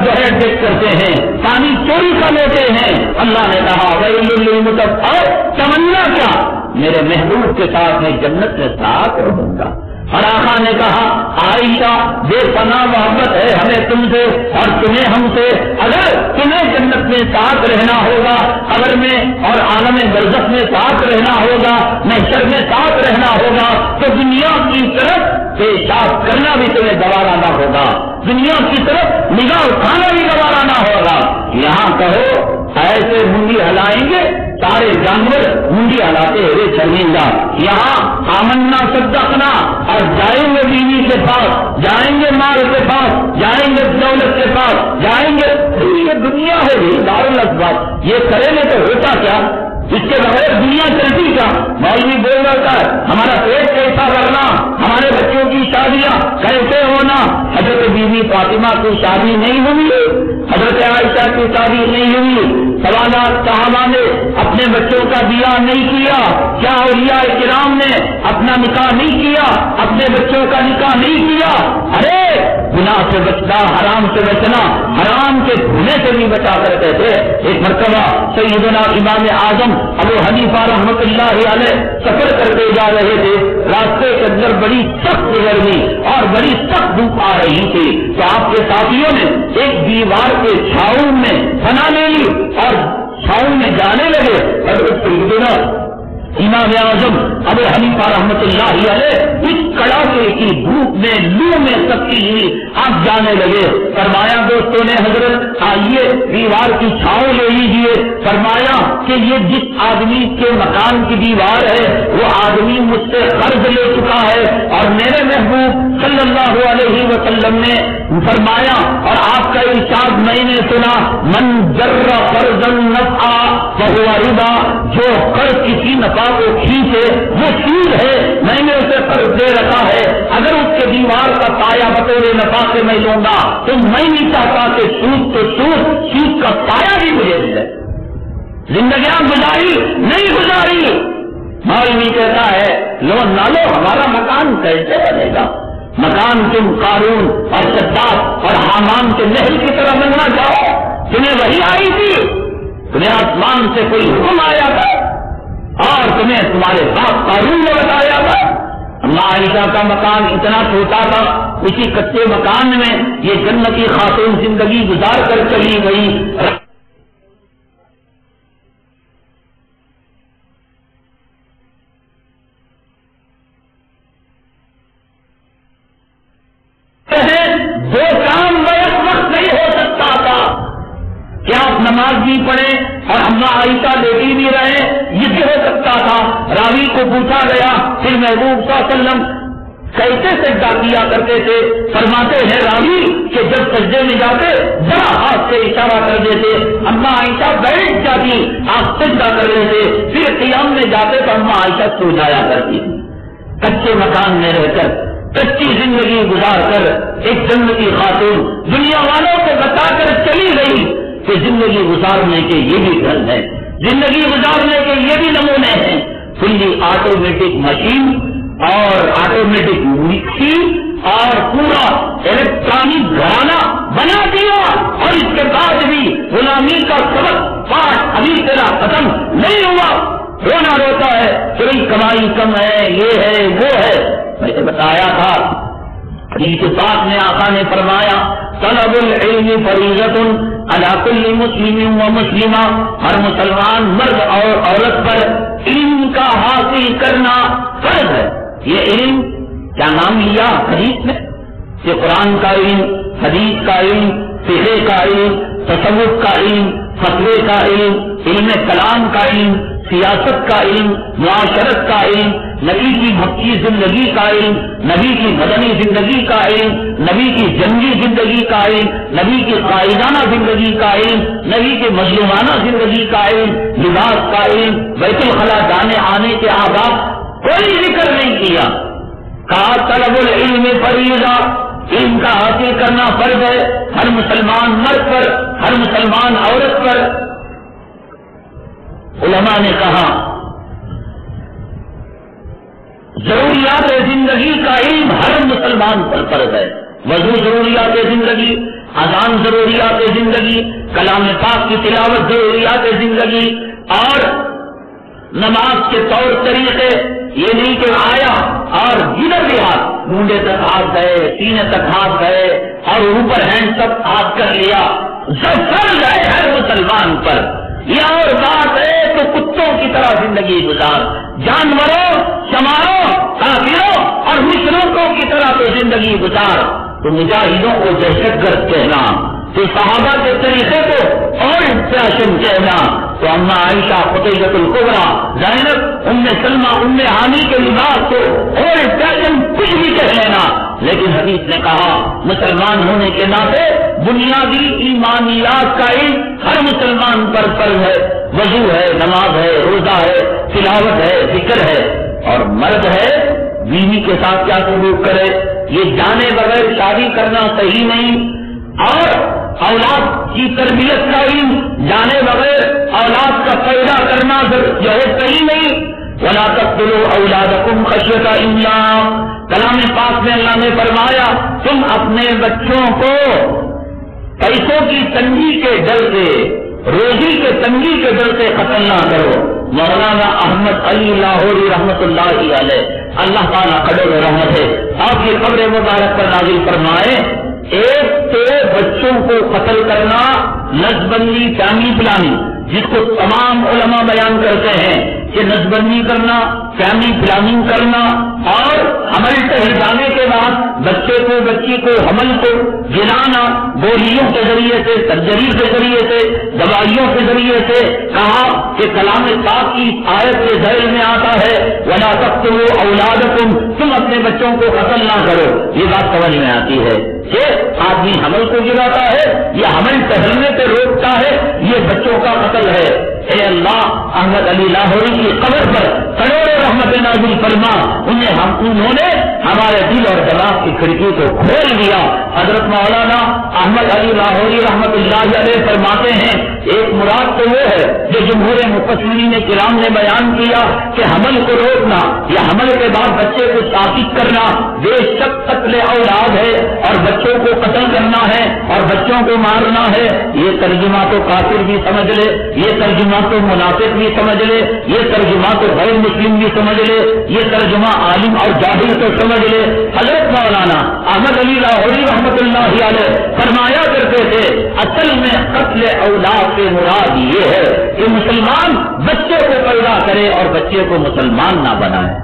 جو ہے ایڈجسٹ کرتے ہیں، پانی چوری کا لیتے ہیں۔ اللہ نے کہا ویل للمطففین، تمنا کیا؟ میرے محبوب کے ساتھ میں جنت میں ساتھ رہوں گا۔ اور آقا نے کہا عائشہ بے پناہ محبت ہے ہمیں تم سے اور تمہیں ہم سے، اگر تمہیں جنت میں ساتھ رہنا ہوگا، قبر میں اور عالم برزخ میں ساتھ رہنا ہوگا، محشر میں ساتھ رہنا ہوگا، تو دنیا کی طرف پیشاب کرنا بھی تمہیں گوارا نہ ہوگا، دنیا کی طرف نگاہ اٹھانا بھی گوارا نہ ہوگا۔ یہاں کہو ایسے منڈی ہلائیں گے سارے جانور منڈی ہلاتے ہوئے چلیں گا، یہاں آمنا صدقنا اور جائیں گے بیوی کے پاس، جائیں گے مال کے پاس، جائیں گے دولت کے پاس، جائیں گے، یہ دنیا ہے دارالاسباب، یہ کرے لے تو ہوتا کیا؟ اس کے بغیر دنیا چلتی کیا؟ مولوی بول رہا ہے ہمارا پیٹ کیسا بھرنا، ہمارے بچوں کی شادیاں کیسے ہونا؟ حضرت بی بی فاطمہ کی شادی نہیں ہوئی، حضرت عائشہ کی شادی نہیں ہوئی، سوالات صحابہ نے اپنے بچوں کا بیاہ نہیں کیا، کیا اولیاء کرام نے اپنا نکاح نہیں کیا، اپنے بچوں کا نکاح نہیں کیا؟ ارے گناہ سے بچنا، حرام سے بچنا، حرام کے دھونے سے بھی بچا کرتے تھے۔ ایک مرتبہ سیدنا امام اعظم ابو حنیفہ رحمۃ اللہ علیہ سفر کرتے جا رہے تھے، راستے کے اندر بڑی سخت گرمی اور بڑی سخت دھوپ آ رہی تھی، تو آپ کے ساتھیوں نے ایک دیوار کے چھاؤں میں پناہ لے لی اور چھاؤں میں جانے لگے، اور امام اعظم ابو حنیفہ رحمۃ اللہ علیہ اس کڑاکے کی دھوپ میں لو میں سکتی ہوئی آپ جانے لگے۔ فرمایا دوستوں نے حضرت آئیے دیوار کی چھاؤں لے لیجیے۔ فرمایا کہ یہ جس آدمی کے مکان کی دیوار ہے وہ آدمی مجھ سے قرض لے چکا ہے، اور میرے محبوب صلی اللہ علیہ وسلم نے فرمایا اور آپ کا ارشاد میں نے سنا، من جر قرضا نفعا فهو ربا، جو قرض کسی نفع کو کھینچے وہ سود ہے، میں نے اسے قرض دے رکھا ہے، اگر اس کے دیوار کا پایا بطور نفع سے میں لوں گا تو میں نہیں چاہتا کہ سود تو سود کا پایا بھی مجھے ملے۔ زندگیاں گزاری نہیں گزاری، مولوی کہتا ہے لو نہ لو، ہمارا مکان کیسے بنے گا؟ مکان تم قارون اور شداد اور حامان کے محل کی طرح بننا چاہو؟ تمہیں وہی آئی تھی، تمہیں آسمان سے کوئی حکم آیا تھا اور تمہیں تمہارے باپ قارون نے بتایا تھا؟ اللہ عائشہ کا مکان اتنا چھوٹا تھا، اسی کچے مکان میں یہ جنتی خاتون زندگی گزار کر چلی گئی۔ دو کام بیک وقت نہیں ہو سکتا تھا، کیا آپ نماز بھی پڑھیں اور اما عائشہ لیٹی بھی رہے، یہ بھی ہو سکتا تھا۔ راوی کو پوچھا گیا پھر محبوب صلی اللہ علیہ وسلم کیسے سجدہ کیا کرتے تھے؟ فرماتے ہیں راوی کہ جب سجدے میں جاتے ذرا ہاتھ سے اشارہ کر دیتے، اما عائشہ بیٹھ جاتی، آپ سجدہ کر لیتے، پھر قیام میں جاتے تو اما عائشہ سو جایا کرتی تھی۔ کچے مکان میں رہ کر کچی زندگی گزار کر ایک جنتی خاتون دنیا والوں کو بتا کر چلی گئی کہ زندگی گزارنے کے یہ بھی ڈھنگ ہے، زندگی گزارنے کے یہ بھی نمونے ہیں۔ فلی آٹومیٹک مشین اور آٹومیٹک مکسی اور پورا الیکٹرانک گھرانہ بنا دیا، اور اس کے بعد بھی غلامی کا سبق پاٹ ابھی تیرا ختم نہیں ہوا۔ رونا روتا ہے کہ کمائی کم ہے، یہ ہے وہ ہے۔ میں نے بتایا تھا حدیث پاک میں آقا نے فرمایا طلب العلم فریضۃ علی کل مسلم و مسلمہ، ہر مسلمان مرد اور عورت پر علم کا حاصل کرنا فرض ہے۔ یہ علم کیا نام لیا حدیث میں کہ قرآن کا علم، حدیث کا علم، فقہ کا علم، تصوف کا علم، فتوے کا علم، علم کلام کا علم، سیاست کا علم، معاشرت کا علم، نبی کی مکی زندگی کا علم، نبی کی مدنی زندگی کا علم، نبی کی جنگی زندگی کا علم، نبی کی قائدانہ زندگی کا علم، نبی کی مظلومانہ زندگی کا علم، لباس کا علم، بیت الخلاء جانے آنے کے آداب کوئی ذکر نہیں کیا۔ کہا طلب العلم فریضہ، علم کا حاصل کرنا فرض ہے ہر مسلمان مرد پر، ہر مسلمان عورت پر۔ علماء نے کہا ضروریات زندگی کا علم ہر مسلمان پر فرض ہے۔ وضو ضروریات زندگی، اذان ضروریات زندگی، کلام پاک کی تلاوت ضروریات زندگی، اور نماز کے طور طریقے، یہ نہیں کہ آیا اور جدھر بھی ہاتھ مونڈے تک ہاتھ گئے، سینے تک ہاتھ گئے اور اوپر ہینڈ تک ہاتھ کر لیا، سب فرض ہے ہر مسلمان پر۔ یہ اور بات ہے تو کتوں کی طرح زندگی گزار، جانوروں، چماروں، کافروں اور مشرکوں کی طرح تو زندگی گزار۔ تو مجاہدوں کو دہشت گرد کہنا، تو صحابہ کے طریقے کو اور فیشن کہنا، تو اما عائشہ، خدیجہ الکبریٰ، زینب، ام سلمہ، ام ہانی کے لباس کو اور فیشن کچھ بھی کہہ لینا، لیکن حدیث نے کہا مسلمان ہونے کے ناطے بنیادی ایمانیات کا علم ہر مسلمان پر فرض ہے۔ وضو ہے، نماز ہے، روزہ ہے، تلاوت ہے، ذکر ہے، اور مرد ہے بیوی کے ساتھ کیا سلوک کرے، یہ جانے بغیر شادی کرنا صحیح نہیں، اور اولاد کی تربیت کا علم جانے بغیر اولاد کا پیدا کرنا جو ہے صحیح نہیں۔ وَلَا تَقْتُلُوا أَوْلَادَكُمْ خَشْيَةَ إِمْلَاقٍ، کلام پاک میں اللہ نے فرمایا تم اپنے بچوں کو پیسوں کی تنگی کے ڈر سے، روزی کے تنگی کے ڈر سے قتل نہ کرو۔ مولانا احمد علی لاہوری رحمت اللہ علیہ، اللہ تعالیٰ قدر رحمت ہے، آپ کی قبر مبارک پر نازل فرمائے، ایک تو بچوں کو قتل کرنا نسبندی فیملی پلاننگ، جس کو تمام علماء بیان کرتے ہیں کہ نسبندی کرنا، فیملی پلاننگ کرنا، اور حمل ٹہل جانے کے بعد بچے کو، بچی کو، حمل کو گرانا گولیوں کے ذریعے سے، سرجری کے ذریعے سے، دوائیوں کے ذریعے سے۔ کہا کہ کلام پاک کی آیت کے ذیل میں آتا ہے وَلَا تَقْتُلُوا أَوْلَادَكُمْ، تم اپنے بچوں کو قتل نہ کرو۔ یہ بات سمجھ میں آتی ہے کہ آدمی حمل کو گراتا ہے یا حمل ٹہلنے سے روکتا ہے، یہ بچوں کا قتل ہے۔ اے اللہ، احمد علی لاہوری کی قبر پر کروڑوں رحمت نازل فرما، انہوں نے ہمارے دل اور دماغ کی کھڑکی کو کھول دیا۔ حضرت مولانا احمد علی لاہوری رحمت اللہ علیہ فرماتے ہیں ایک مراد تو وہ ہے جو جمہور مفسرین کرام نے بیان کیا کہ حمل کو روکنا یا حمل کے بعد بچے کو ثابت کرنا بے شک قتل اولاد ہے، اور بچوں کو قتل کرنا ہے اور بچوں کو مارنا ہے۔ یہ ترجمہ تو کافر بھی سمجھ لے، یہ ترجمہ تو منافق بھی سمجھ لے، یہ ترجمہ تو غیر مسلم بھی سمجھ لے، یہ ترجمہ عالم اور جاہل تو سمجھ لے۔ حضرت مولانا احمد علی لاہوری رحمت اللہ علیہ فرمایا کرتے تھے اصل میں قتل اولاد سے مراد یہ ہے کہ مسلمان بچے کو پیدا کرے اور بچے کو مسلمان نہ بنائے۔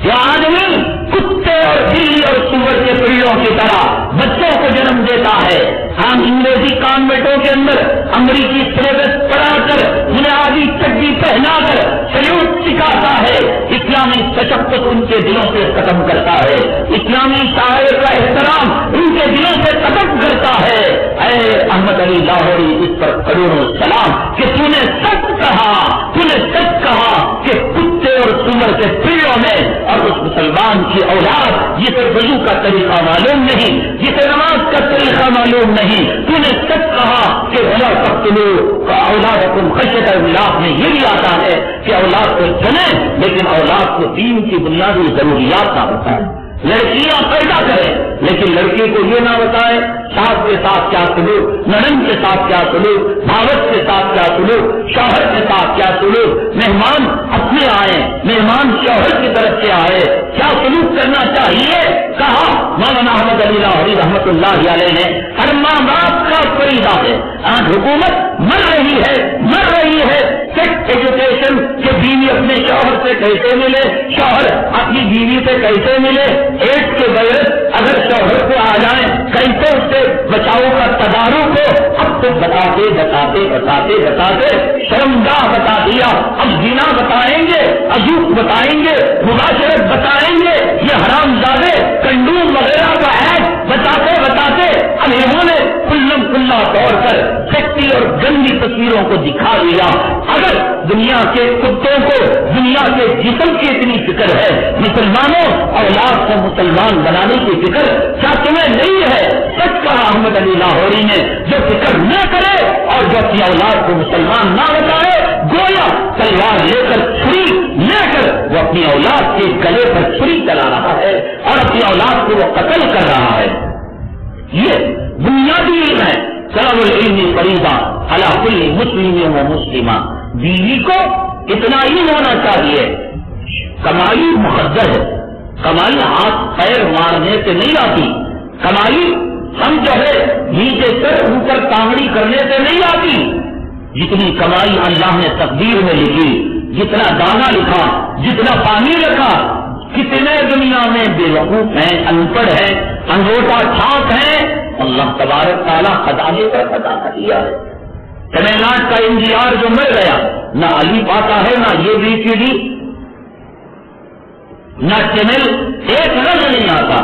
جو آدمی کتے اور بلی اور سور کے پڑیوں کی طرح بچوں کو جنم دیتا ہے، ہم انگریزی کانوینٹوں کے اندر امریکی سلیبس پڑھا کر بنیادی چڈی پہنا کر سلوٹ سکھاتا ہے، اسلامی تشخص ان کے دلوں سے ختم کرتا ہے، اسلامی شاعر کا احترام ان کے دلوں سے ختم کرتا ہے۔ اے احمد علی لاہوری، اس پر کروڑوں سلام کہ تو نے سچ کہا، تو نے سچ کہا کہ کتے اور سور کے پڑیوں میں اور اس مسلمان کی اولاد جسے وضو کا طریقہ معلوم نہیں، جسے نماز کا طریقہ معلوم نہیں، تو نے سچ کہا کہ وَلَا تَقْتُلُوا أَوْلَادَكُمْ خَشْيَةَ إِمْلَاقٍ میں یہ بھی آتا ہے کہ اولاد کو چنے لیکن اولاد کو دین کی بنیادی ضروریات نہ بتائے۔ لڑکیاں پیدا کرے لیکن لڑکی کو یہ نہ بتائے ساس کے ساتھ کیا سلوک، ننند کے ساتھ کیا سلوک، بھاوت کے ساتھ کیا سلوک۔ سلوک, شوہر کے ساتھ کیا سلوک, مہمان اپنے آئے, مہمان شوہر کی طرف سے آئے, کیا سلوک کرنا چاہیے. کہا مولانا احمد علی لاہوری رحمت اللہ علیہ نے, ہر ماں باپ کا فریضہ ہے. آج حکومت مر رہی ہے سیکس ایجوکیشن کہ بیوی اپنے شوہر سے کیسے ملے, شوہر اپنی بیوی سے کیسے ملے, ایڈ کے بغیر اگر شوہر کو آ جائیں کیسے اس سے بچاؤ کا تدارک ہو. اب تو بتاتے شرمگاہ بتا دیا, اب زنا بتائیں گے, عجوب بتائیں گے, مباشرت بتائیں گے, یہ حرام زادے کنڈوم وغیرہ کا ایڈ بتاتے اب انہوں نے کھلا طور پر سیکسی اور گندی تصویروں کو دکھا دیا. اگر دنیا کے کتوں کو دنیا کے جسم کی اتنی فکر ہے, مسلمانوں اولاد کو مسلمان بنانے کی فکر کیا تمہیں نہیں ہے؟ سچ کہا احمد علی لاہوری نے, جو فکر نہ کرے اور جو اپنی اولاد کو مسلمان نہ بتائے, گویا تلوار لے کر چھری لے کر وہ اپنی اولاد کے گلے پر چھری چلا رہا ہے اور اپنی اولاد کو وہ قتل کر رہا ہے. یہ بنیادی علم ہے. طلب العلم فریضہ علی کل مسلم و مسلمہ. بیوی کو اتنا علم ہونا چاہیے. کمائی مقدر ہے, کمائی ہاتھ پیر مارنے سے نہیں آتی, کمائی ہم جو ہے نیچے سر اوپر کانگڑی کرنے سے نہیں آتی. جتنی کمائی اللہ نے تقدیر میں لکھی, جتنا دانا لکھا, جتنا پانی رکھا, کتنے دنیا میں بے وقوف ہیں, ان پڑھ ہیں, انگوٹا ٹھاک ہیں, اللہ تبارک تعالیٰ خزانے پر خزانہ دیا ہے. تملناڈ کا انجینئر جو مر گیا, نہ علی پاتا ہے, نہ یہ بی سی ڈی, نہ چینل, ایک لفظ نہیں آتا.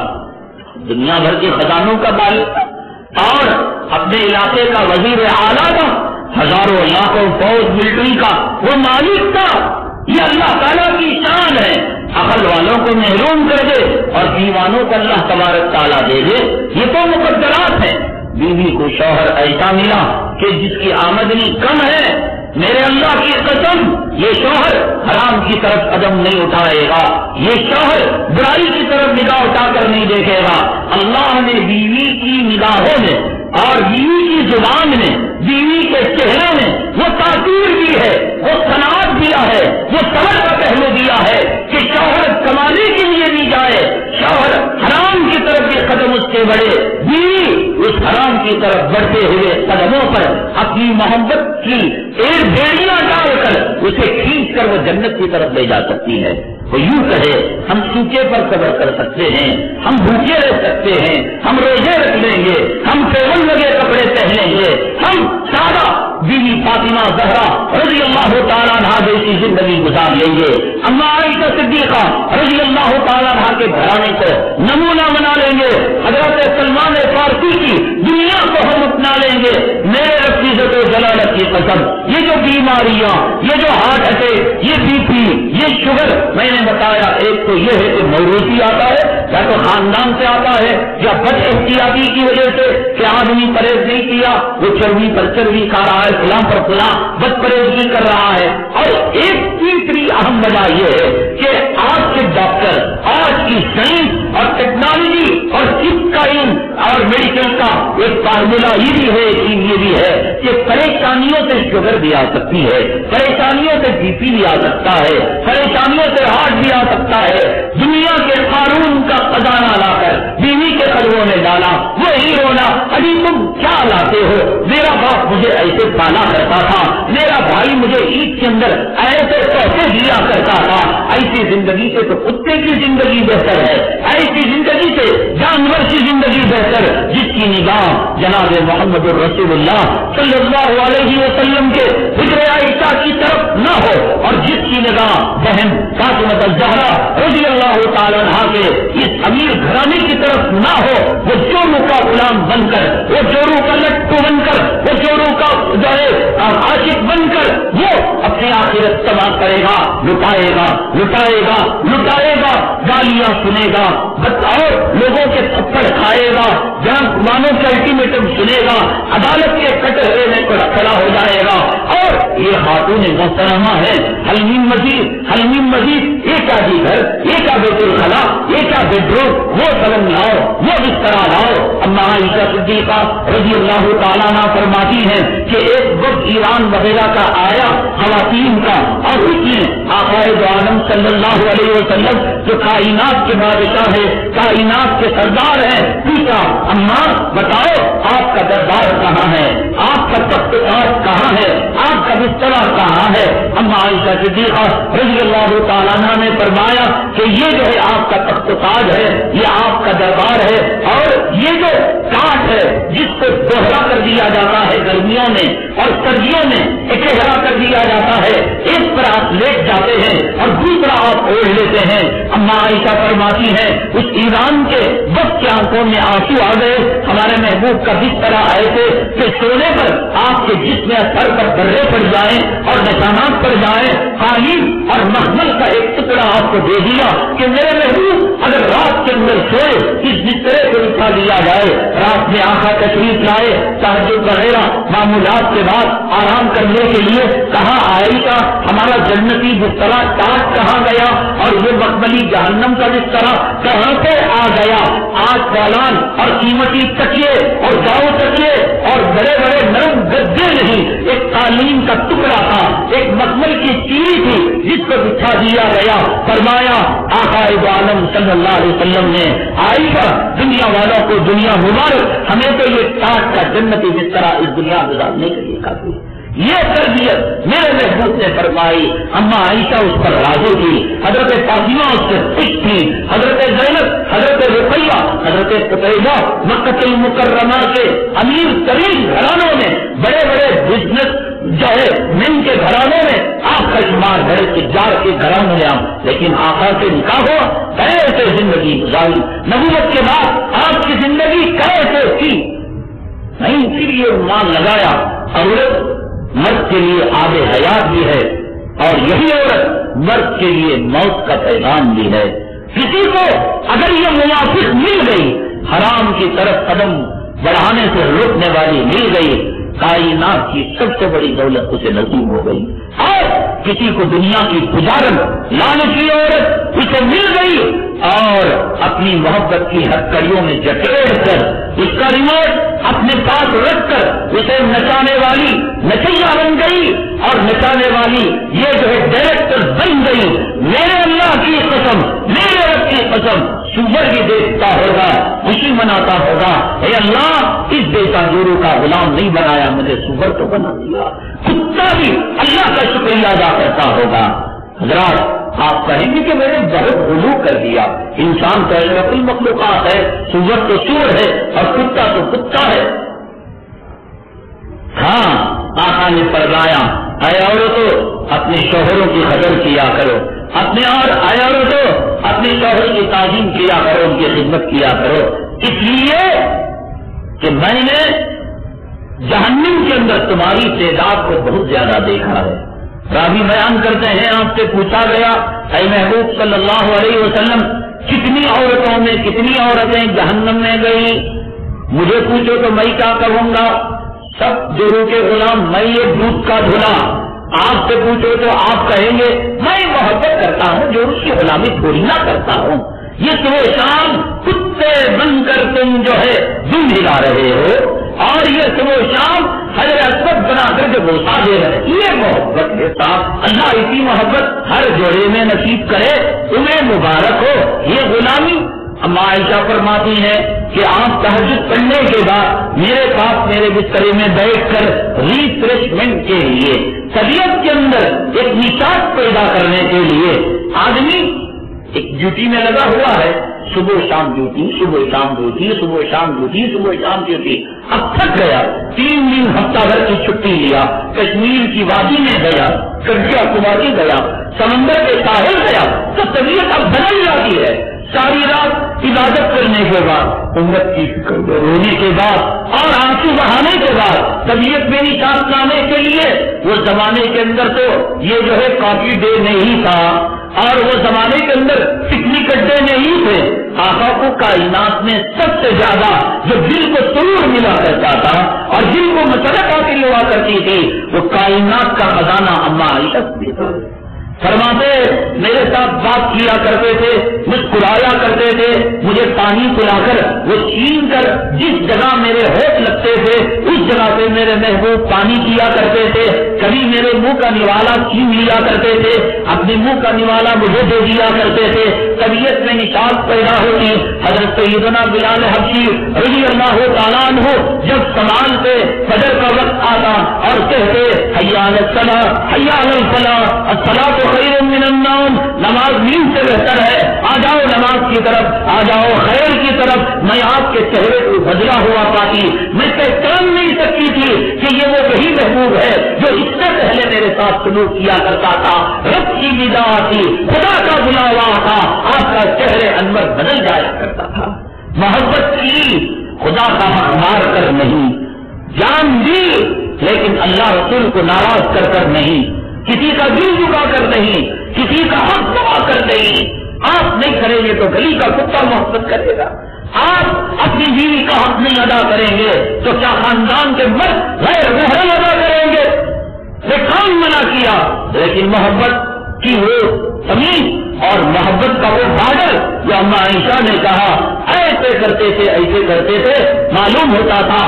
دنیا بھر کے خزانوں کا مالک اور اپنے علاقے کا وزیر اعلیٰ تھا, ہزاروں لاکھوں فوج ملٹری کا وہ مالک تھا. یہ اللہ تعالیٰ کی شان ہے. عقل والوں کو محروم کر دے اور دیوانوں کو اللہ تبارک تعالیٰ دے دے, یہ تو مقدرات ہیں. بیوی کو شوہر ایسا ملا کہ جس کی آمدنی کم ہے, میرے اللہ کی قسم یہ شوہر حرام کی طرف قدم نہیں اٹھائے گا, یہ شوہر برائی کی طرف نگاہ اٹھا کر نہیں دیکھے گا. اللہ نے بیوی کی نگاہوں میں اور بیوی کی زبان میں, بیوی کے چہرے میں وہ تاثیر دی ہے, وہ صنعت دیا ہے, وہ صبر کا پہلو دیا ہے کہ شوہر کمانے کے لیے بھی جائے, شوہر حرام کی طرف یہ قدم اس کے بڑھے, بیوی اس حرام کی طرف بڑھتے ہوئے قدموں پر اپنی محبت کی ایک بیڑیاں ڈال کر اسے کھینچ کر وہ جنت کی طرف لے جا سکتی ہے. وہ یوں کہے ہم سوکھے پر صبر کر سکتے ہیں, ہم بھوکے رہ سکتے ہیں, ہم روزے رکھ لیں گے, ہم پیون لگے کپڑے پہنیں گے, ہم سادہ بیوی فاطمہ زہرا رضی اللہ تعالیٰ عنہا جیسی زندگی گزار لیں گے, اما عائشہ صدیقہ رضی اللہ تعالیٰ عنہا کے گھرانے کو نمونہ بنا لیں گے, حضرت سلمان فارسی کی دنیا کو ہم اپنا لیں گے. میرے رب کی عزت و جلالت کی قسم, یہ جو بیماریاں, یہ جو ہارٹ اٹیک, یہ بی پی, یہ شوگر, میں نے بتایا ایک تو یہ ہے کہ موروثی آتا ہے, یا تو خاندان سے آتا ہے, یا بد احتیاطی کی وجہ سے کہ آدمی پرہیز نہیں کیا, وہ چربی پر چربی کھا رہا ہے, فلاں پر فلاں بد پرہیزگی کر رہا ہے. اور ایک تیسری اہم وجہ یہ ہے کہ آج کے ڈاکٹر, آج کی سائنس اور ٹیکنالوجی اور طب کا علم اور میڈیکل کا ایک فارمولا یہ بھی ہے, یہ بھی ہے کہ پریشانیوں سے شوگر بھی آ سکتی ہے, پریشانیوں سے بی پی بھی آ سکتا ہے, پریشانیوں سے ہارٹ بھی آ سکتا ہے. دنیا کے قانون کا خزانہ لا کر بیوی کے قدموں میں ڈالا, وہی رونا, ابھی تم کیا لاتے ہو, میرا باپ مجھے ایسے پالا کرتا تھا, میرا بھائی مجھے عید کے اندر ایسے تحفے دیا کرتا تھا. ایسی زندگی سے تو کتے کی زندگی بہتر ہے, ایسی زندگی سے جانور کی زندگی بہتر, جس کی نگاہ جناب محمد رسول اللہ صلی اللہ علیہ وسلم کے حجر عائشہ کی طرف نہ ہو, اور جس کی نگاہ بہن فاطمہ الزہرا رضی اللہ تعالیٰ عنہا کے اس امیر گھرانے کی طرف نہ ہو. وہ چوروں کا غلام بن کر, وہ چوروں کا لٹو بن کر, وہ چوروں کا جو ہے عاشق بن کر وہ اپنی آخرت تباہ کرے گا, لٹائے گا, لٹائے گا, لٹائے گا, گالیاں سنے گا, اور لوگوں کے تھپڑ کھائے گا, جہاں مانو کے الٹیمیٹم سنے گا, عدالت کے کٹہرے میں کھڑا ہو جائے گا. اور یہ خاتون محترمہ ہے, حلیم مزید, حلیم مزید, ایک آدھی گھر, ایک بیت الخلا, یہ کیا بیڈ روم، وہ پلنگ لاؤ، وہ بستر لاؤ. اما عائشہ صدیقہ رضی اللہ تعالیٰ عنہ فرماتی ہیں کہ ایک وقت ایران وغیرہ کا آیا خواتین کا، اور اس میں آقا دو عالم صلی اللہ علیہ وسلم جو کائنات کے بادشاہ ہے، کائنات کے سردار ہیں، پوچھا اما بتاؤ آپ کا دربار کہاں ہے، آپ کا تخت کہاں ہے، آپ کا بستر کہاں ہے. اما عائشہ صدیقہ رضی اللہ تعالیٰ عنہ نے فرمایا کہ یہ جو ہے آپ کا تخت تاج ہے، یہ آپ کا دربار ہے، اور یہ جو کاٹ ہے جس کو دوہرا کر دیا جاتا ہے گرمیوں میں اور سردیوں میں اکٹھا کر دیا جاتا ہے، ایک پر آپ لیٹ جاتے ہیں اور دوسرا آپ اوڑھ لیتے ہیں. اما عائشہ فرماتی ہے اس ایران کے وقت کی آنکھوں میں آنسو آ گئے. ہمارے محبوب کا بستر آئے تھے کہ سونے پر آپ کے جسم سر پر درے پڑ جائیں اور نشانات پڑ جائیں، قالین اور مخمل کا ایک ٹکڑا آپ کو دے دیا کہ میرے محبوب اگر رات کے اندر سوئے اس بسترے کو اٹھا دیا جائے. رات میں آقا تشریف لائے، تہجد وغیرہ معمولات کے بعد آرام کرنے کے لیے کہاں آئی کا ہمارا جنتی بستر ٹاٹ کہاں گیا اور یہ مخملی جہنم کا بستر کہاں سے آ گیا. آج فالان اور قیمتی تکیے اور گاؤں تکیے اور بڑے بڑے نرم گدے نہیں، ایک قالین کا ٹکڑا تھا، ایک مخمل کی چیری تھی جس کو بچھا دیا گیا. فرمایا آقا عالم صلی اللہ علیہ وسلم نے آئی کا دنیا والوں کو دنیا مبارک، ہمیں تو یہ ٹاٹ کا جنتی بستر اس دنیا گزارنے کے لیے کافی. یہ تربیت میرے محبوب نے فرمائی. اما عائشہ اس پر راضی تھی، حضرت فاطمہ اس سے خوش تھی، حضرت زینب، حضرت رقیہ، حضرت قتیبہ مکہ المکرمہ کے امیر ترین گھرانوں میں، بڑے بڑے بزنس جو ہے مین کے گھرانوں میں آپ کا ایمان ہے، تجار کے گھرانوں میں آپ، لیکن آقا سے نکاح ہوا، کیسے زندگی گزاری، نبوت کے بعد آپ کی زندگی کیسے تھی؟ نہیں، پھر یہ عنوان لگایا عورت مرد کے لیے آب حیات بھی ہے اور یہی عورت مرد کے لیے موت کا پیغام بھی ہے. کسی کو اگر یہ موافق مل گئی، حرام کی طرف قدم بڑھانے سے روکنے والی مل گئی، کائنات کی سب سے بڑی دولت اسے نصیب ہو گئی. اور کسی کو دنیا کی تجارت لانے کی عورت اسے مل گئی اور اپنی محبت کی ہتھکڑیوں میں جکڑ کر اس کا ریموٹ اپنے پاس رکھ کر اسے نچانے والی نچیا بن گئی اور نچانے والی یہ جو ہے ڈائریکٹر بن گئی. میرے اللہ کی قسم، میرے رب کی قسم، سور بھی دیکھتا ہوگا، خوشی مناتا ہوگا، اے اللہ اس بیٹا گورو کا غلام نہیں بنایا، مجھے سور تو بنا دیا. کتا بھی اللہ کا شکریہ ادا کرتا ہوگا. حضرات آپ کہیں گے کہ میں نے بہت غلو کر دیا. انسان تو اشرف المخلوقات ہے، سور تو سور ہے اور کتا تو کتا ہے. ہاں آقا نے فرمایا اے عورتوں اپنے شوہروں کی قدر کیا کرو، اپنے اور اے عورتوں اپنے شوہر کی تعظیم کیا کرو، ان کی خدمت کیا کرو، اس لیے کہ میں نے جہنم کے اندر تمہاری تعداد کو بہت زیادہ دیکھا ہے. راوی بیان کرتے ہیں آپ سے پوچھا گیا اے محبوب صلی اللہ علیہ وسلم کتنی عورتوں میں کتنی عورتیں جہنم میں گئی؟ مجھے پوچھو تو میں کیا کہوں گا؟ سب جورو کے غلام، میں یہ دودھ کا دھلا. آپ سے پوچھو تو آپ کہیں گے میں محبت کرتا ہوں، جورو کی غلامی تھوڑی نہ کرتا ہوں. یہ صبح شام کتے بن کر تم جو ہے دم ہلا رہے ہو اور یہ صبح شام حجر اسود بنا کر کے بوسا دے رہے، یہ محبت ہے صاحب. اللہ اسی محبت ہر جوڑے میں نصیب کرے، تمہیں مبارک ہو. یہ غلامی اما عائشہ فرماتی ہے کہ آپ تہجد پڑھنے کے بعد میرے پاس میرے بسترے میں بیٹھ کر ریفریشمنٹ کے لیے، طبیعت کے اندر ایک نشاط پیدا کرنے کے لیے، آدمی ایک ڈیوٹی میں لگا ہوا ہے، صبح شام ڈیوٹی، صبح شام ڈیوٹی، صبح شام ڈیوٹی، صبح شام ڈیوٹی. اب تھک گیا، 3 دن ہفتہ بھر کی چھٹی لیا، کشمیر کی وادی میں گیا، کنیا کماری گیا، سمندر کے ساحل گیا، تو طبیعت اب بدل جاتی ہے. ساری رات عبادت کرنے کے بعد، امت کی فکر رونے کے بعد اور آنسو بہانے کے بعد طبیعت میں نشاط لانے کے لیے، وہ زمانے کے اندر تو یہ جو ہے کافی ڈے نہیں تھا اور وہ زمانے کے اندر پکنک اڈے نہیں تھے. آقا کو کائنات میں سب سے زیادہ جو دل کو سرور ملا کرتا تھا اور دل کو مسرت حاصل ہوا کرتی تھی، وہ کائنات کا خزانہ اما عائشہ سے تھا. فرماتے میرے ساتھ بات کیا کرتے تھے، مسکرایا کرتے تھے، مجھے پانی پلا کر وہ چھین کر جس جگہ میرے ہونٹ لگتے تھے اس جگہ سے میرے محبوب پانی کیا کرتے تھے، کبھی میرے منہ کا نوالا چھین لیا کرتے تھے، اپنے منہ کا نوالا مجھے دے دیا کرتے تھے۔ طبیعت میں نشاط پیدا ہوتی، حضرت سیدنا بلال حبشی رضی اللہ تعالیٰ عنہ جب سمال پہ فجر کا وقت آتا اور کہتے حی علی الصلاۃ حی علی الفلاح الصلاۃ خیر من النوم، نماز نیند سے بہتر ہے، آ جاؤ نماز کی طرف، آ جاؤ خیر کی طرف، میں آپ کے چہرے کو بدلا ہوا پاتی، میں پہچان نہیں سکتی تھی کہ یہ وہ وہی محبوب ہے جو اس سے پہلے میرے ساتھ سلوک کیا کرتا تھا۔ رب کی ندا تھی، خدا کا بلاوا تھا، آپ کا چہرے انور بدل جایا کرتا تھا۔ محبت کی، خدا کا حق مار کر نہیں، جان دی لیکن اللہ رسول کو ناراض کر کر نہیں، کسی کا دل جھکا کر نہیں، کسی کا حق دبا کر نہیں۔ آپ نہیں کریں گے تو گلی کا کتا محبت کرے گا، آپ اپنی بیوی کا حق نہیں ادا کریں گے تو کیا خاندان کے مرد غیر محرم ادا کریں گے؟ یہ کام منع کیا، لیکن محبت کی وہ تمیز اور محبت کا وہ بارڈر جو اما عائشہ نے کہا ایسے کرتے تھے ایسے کرتے تھے، معلوم ہوتا تھا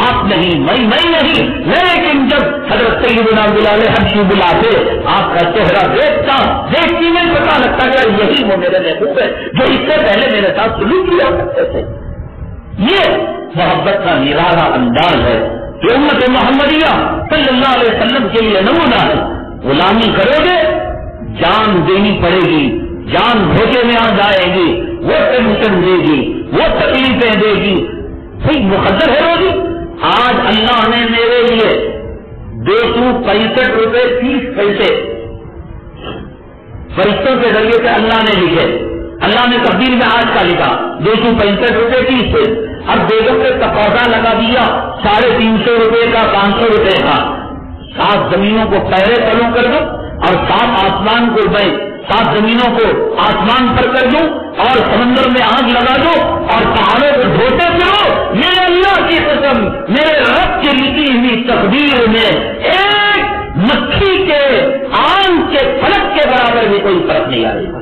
آپ نہیں میں نہیں، لیکن جب حضرت سیدنا بلال حبشی بلاتے آپ کا چہرہ دیکھتی میں پتا لگتا کہ یہی وہ میرے محبوب ہے جو اس سے پہلے میرے ساتھ سلوک کیا کرتے تھے۔ یہ محبت کا نرالا انداز ہے جو امت محمدیہ صلی اللہ علیہ وسلم کے لیے نمونہ ہے۔ غلامی کرو گے جان دینی پڑے گی، جان بھوجے میں آ جائے گی، وہ ٹینشن دے گی، وہ تکلیفیں دے گی، صحیح مقدر ہے روزی۔ آج اللہ نے میرے لیے 265 روپے 30 پیسے فرشتوں کے ذریعے سے اللہ نے لکھے، اللہ نے تقدیر میں آج کا لکھا 265 روپے 30 پیسے۔ اب بیگم نے تقاضا لگا دیا 350 روپے کا 500 روپے کا، 7 زمینوں کو پہرے تلوں کر دو اور 7 آسمان کو میں 7 زمینوں کو آسمان پر کر دوں اور سمندر میں آگ لگا دو اور پہاڑوں کو دھوتے پھرو، میرے اللہ کی قسم میرے رب کی لکھی ہوئی تقدیر میں ایک مکھی کے آنکھ کے پلک کے برابر بھی کوئی فرق نہیں آئے گا۔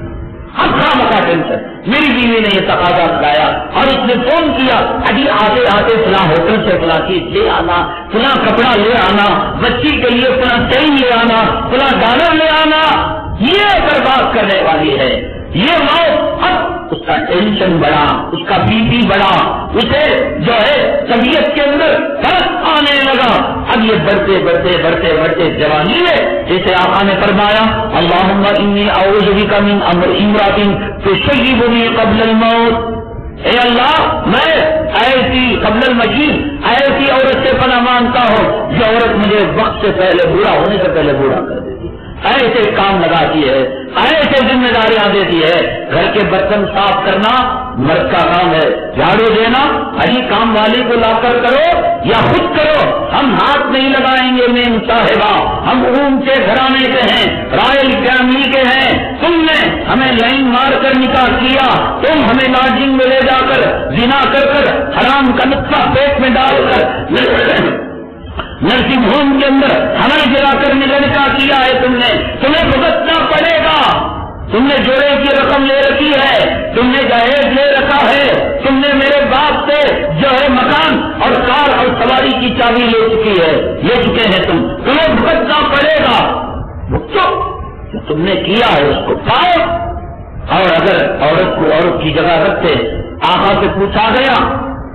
اب خام کا ٹینشن، میری بیوی نے یہ تقاضا لگایا اور اس نے فون کیا ابھی آتے آتے فلاں ہوٹل سے فلاں چیز لے آنا، فلاں کپڑا لے آنا، بچی کے لیے فلاں چین لے آنا، فلاں ڈالر لے آنا، یہ برباد کرنے والی ہے۔ یہ موت اب اس کا ٹینشن بڑھا، اس کا بی پی بڑھا، اسے جو ہے طبیعت کے اندر فرق آنے لگا۔ اب یہ بڑھتے بڑھتے بڑھتے بڑھتے جوانی ہے، جیسے آقا نے فرمایا اللہم انی اعوذ بک من امر امرات تشیبنی قبل الموت، اے اللہ میں ایسی قبل المجید ایسی عورت سے پناہ مانگتا ہوں جو عورت مجھے وقت سے پہلے بوڑھا ہونے سے پہلے بوڑھا کر دیتی، ایسے کام لگاتی ہے، ایسے ذمہ داریاں دیتی ہے۔ گھر کے برتن صاف کرنا مرد کا کام ہے، جھاڑو دینا ابھی کام والی کو لا کر کرو یا خود کرو، ہم ہاتھ نہیں لگائیں گے میم صاحبہ، ہم اونچے گھرانے کے ہیں، رائل فیملی کے ہیں، تم نے ہمیں لائن مار کر نکاح کیا، تم ہمیں لاڈجنگ میں لے جا کر زنا کر کر حرام کا نطفہ پیٹ میں ڈال کر نرسنگ ہوم کے اندر حمل گرا کر لڑکا کیا ہے، تم نے تمہیں بھگتنا پڑے گا، تم نے جوڑے کی رقم لے رکھی ہے، تم نے جہیز لے رکھا ہے، تم نے میرے باپ سے جو ہے مکان اور کار اور سواری کی چابی لے چکے ہیں تمہیں بھگتنا پڑے گا، جو تم نے کیا ہے اس کو پاؤ۔ اور اگر عورت کو عورت کی جگہ رکھتے، آقا سے پوچھا گیا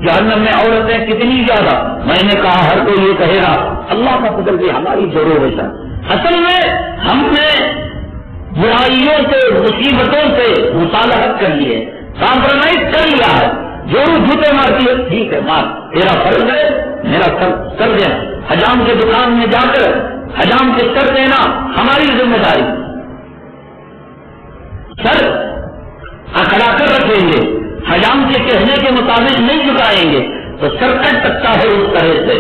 جہنم میں عورتیں کتنی زیادہ، میں نے کہا ہر کوئی یہ کہے گا اللہ کا فضل بھی ہماری ضرورت ہے۔ اصل میں ہم نے برائیوں سے مصیبتوں سے مصالحت کر لی ہے، کمپرومائز کر لیا ہے، ضرور جوتے مارتی ہے ٹھیک ہے مار، تیرا فرض ہے میرا کر دیں، حجام کی دکان میں جا کر حجام کے کر دینا ہماری ذمہ داری، سر اکڑا کر رکھیں گے، حجام کے کہنے کے مطابق نہیں جھکائیں گے تو سر کٹ سکتا ہے اس طرح سے،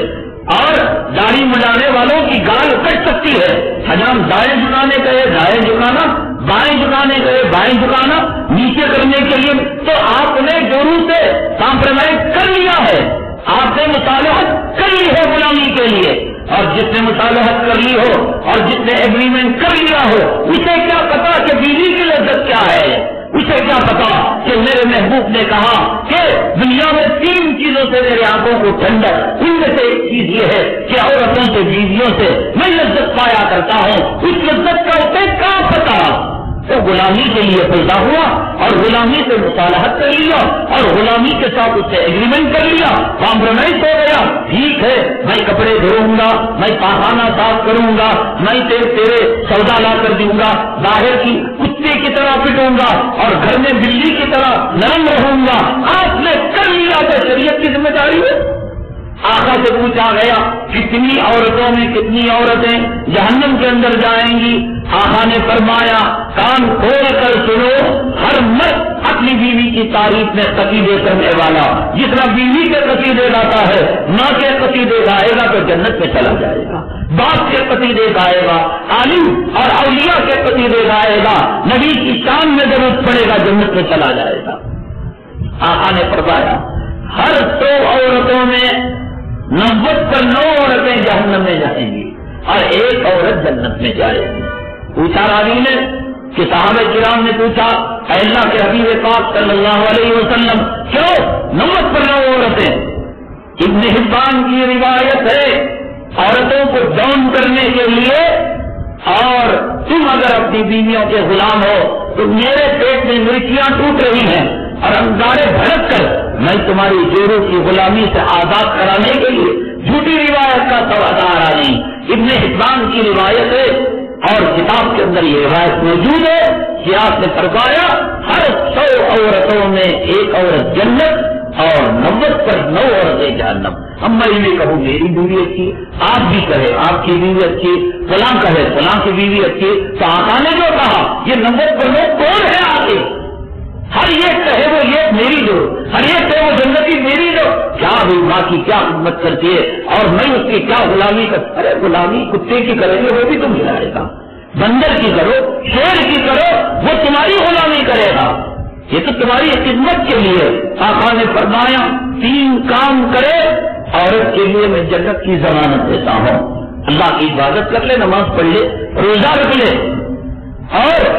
اور داڑھی مڈانے والوں کی گال کٹ سکتی ہے، حجام دائیں جھکانے کہے دائیں جھکانا، بائیں جھکانے کہے بائیں جھکانا، نیچے کرنے کے لیے تو آپ نے ضرور سے کمپرومائز کر لیا ہے، آپ نے مصالحت کر لی ہے غلامی کے لیے، اور جس نے مصالحت کر لی ہو اور جس نے ایگریمنٹ کر لیا ہو، اسے کیا پتا کہ بیوی کی لذت کیا ہے؟ اسے کیا پتا کہ میرے محبوب نے کہا کہ دنیا میں 3 چیزوں سے میری آنکھوں کو ٹھنڈک، ان میں سے ایک چیز یہ ہے کہ عورتوں سے، بیویوں سے میں لذت پایا کرتا ہوں۔ اس لذت کا اسے کیا پتا؟ تو غلامی کے لیے پیدا ہوا اور غلامی سے مصالحت کر لیا اور غلامی کے ساتھ اس سے ایگریمنٹ کر لیا، کمپرومائز ہو گیا۔ ٹھیک ہے، میں کپڑے دھوؤں گا، میں پاخانہ صاف کروں گا، میں تیرے سودا لا کر دوں گا، باہر کی کتے کی طرح پٹوں گا اور گھر میں بلی کی طرح نرم رہوں گا۔ آپ نے کر لیا تو شریعت کی ذمہ داری ہے۔ آقا سے پوچھا گیا کتنی عورتوں میں کتنی عورتیں جہنم کے اندر جائیں گی؟ آقا نے فرمایا کان کھول کر سنو، ہر مرد اپنی بیوی کی تعریف میں قصیدے کرنے والا، جس طرح بیوی کے قصیدے گاتا ہے، ماں کے قصیدے گائے گا تو جنت میں چلا جائے گا، باپ کے قصیدے گائے گا، عالم اور اولیاء کے قصیدے گائے گا، نبی کی شان میں درود پڑے گا، جنت میں چلا جائے گا۔ آقا نے فرمایا ہر 100 عورتوں میں 99 عورتیں جہنم میں جائیں گی اور 1 عورت جنت میں جائے گی۔ پوچھا راوی نے کہ صحابہ کرام نے پوچھا اے اللہ کے حبیب پاک صلی اللہ علیہ وسلم کیوں 99 عورتیں؟ ابن حبان کی روایت ہے عورتوں کو ڈاؤن کرنے کے لیے، اور تم اگر اپنی بیویوں کے غلام ہو تو میرے پیٹ میں مرچیاں ٹوٹ رہی ہیں اور انگارے بھڑک کر میں تمہاری جوڑوں کی غلامی سے آزاد کرانے کے لیے، جھوٹی روایت کا سوادار نہیں، ابن حبان کی روایت ہے اور کتاب کے اندر یہ روایت موجود ہے کہ آپ نے فرمایا ہر 100 عورتوں میں 1 عورت جنت اور 90 پر 9 عورتیں جہنم۔ اب میں یہ کہوں میری بیوی اچھی، آپ بھی کہے آپ کی بیوی اچھی، فلاں کہے فلاں کی بیوی اچھی، تو آقا نے جو کہا یہ 90 پر 9 کون ہے آگے؟ ہر ایک کہے وہ یہ میری جو، ہر ایک کہے وہ جنتی میری جو، کیا ہوئی ماں کی کیا خدمت کرتی ہے اور میں اس کی کیا غلامی کر، ارے غلامی کتے کی کرے گی وہ بھی تم ہلائے گا، بندر کی کرو، شیر کی کرو، وہ تمہاری غلامی کرے گا، یہ تو تمہاری خدمت کے لیے۔ آقا نے فرمایا 3 کام کرے عورت کے لیے میں جنت کی ضمانت دیتا ہوں، اللہ کی عبادت کر لے، نماز پڑھ لے، روزہ رکھ لے اور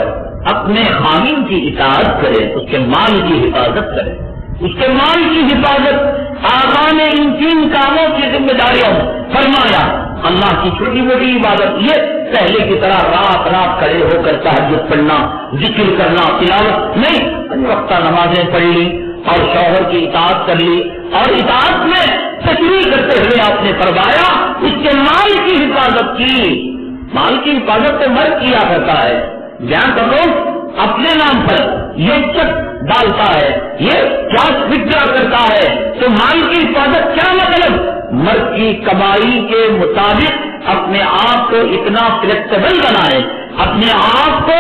اپنے خامن کی اطاعت کرے، اس کے مال کی حفاظت کرے، اس کے مال کی حفاظت۔ آقا نے ان 3 کاموں کی ذمہ داریوں فرمایا۔ اللہ کی چھوٹی موٹی عبادت یہ پہلے کی طرح رات رات کھڑے ہو کر تہجد پڑھنا، ذکر کرنا، تلاوت نہیں، وقتہ نمازیں پڑھ لی اور شوہر کی اطاعت کر لی، اور اطاعت میں تشریح کرتے ہوئے آپ نے فرمایا اس کے مال کی حفاظت کی۔ مال کی حفاظت تو مرد کیا کرتا ہے، بیان کرو اپنے نام پر یہ چیک ڈالتا ہے، یہ کیا وڈرا کرتا ہے، تو مال کی حفاظت کیا مطلب؟ مرد کی کمائی کے مطابق اپنے آپ کو اتنا فلیکسیبل بنائے، اپنے آپ کو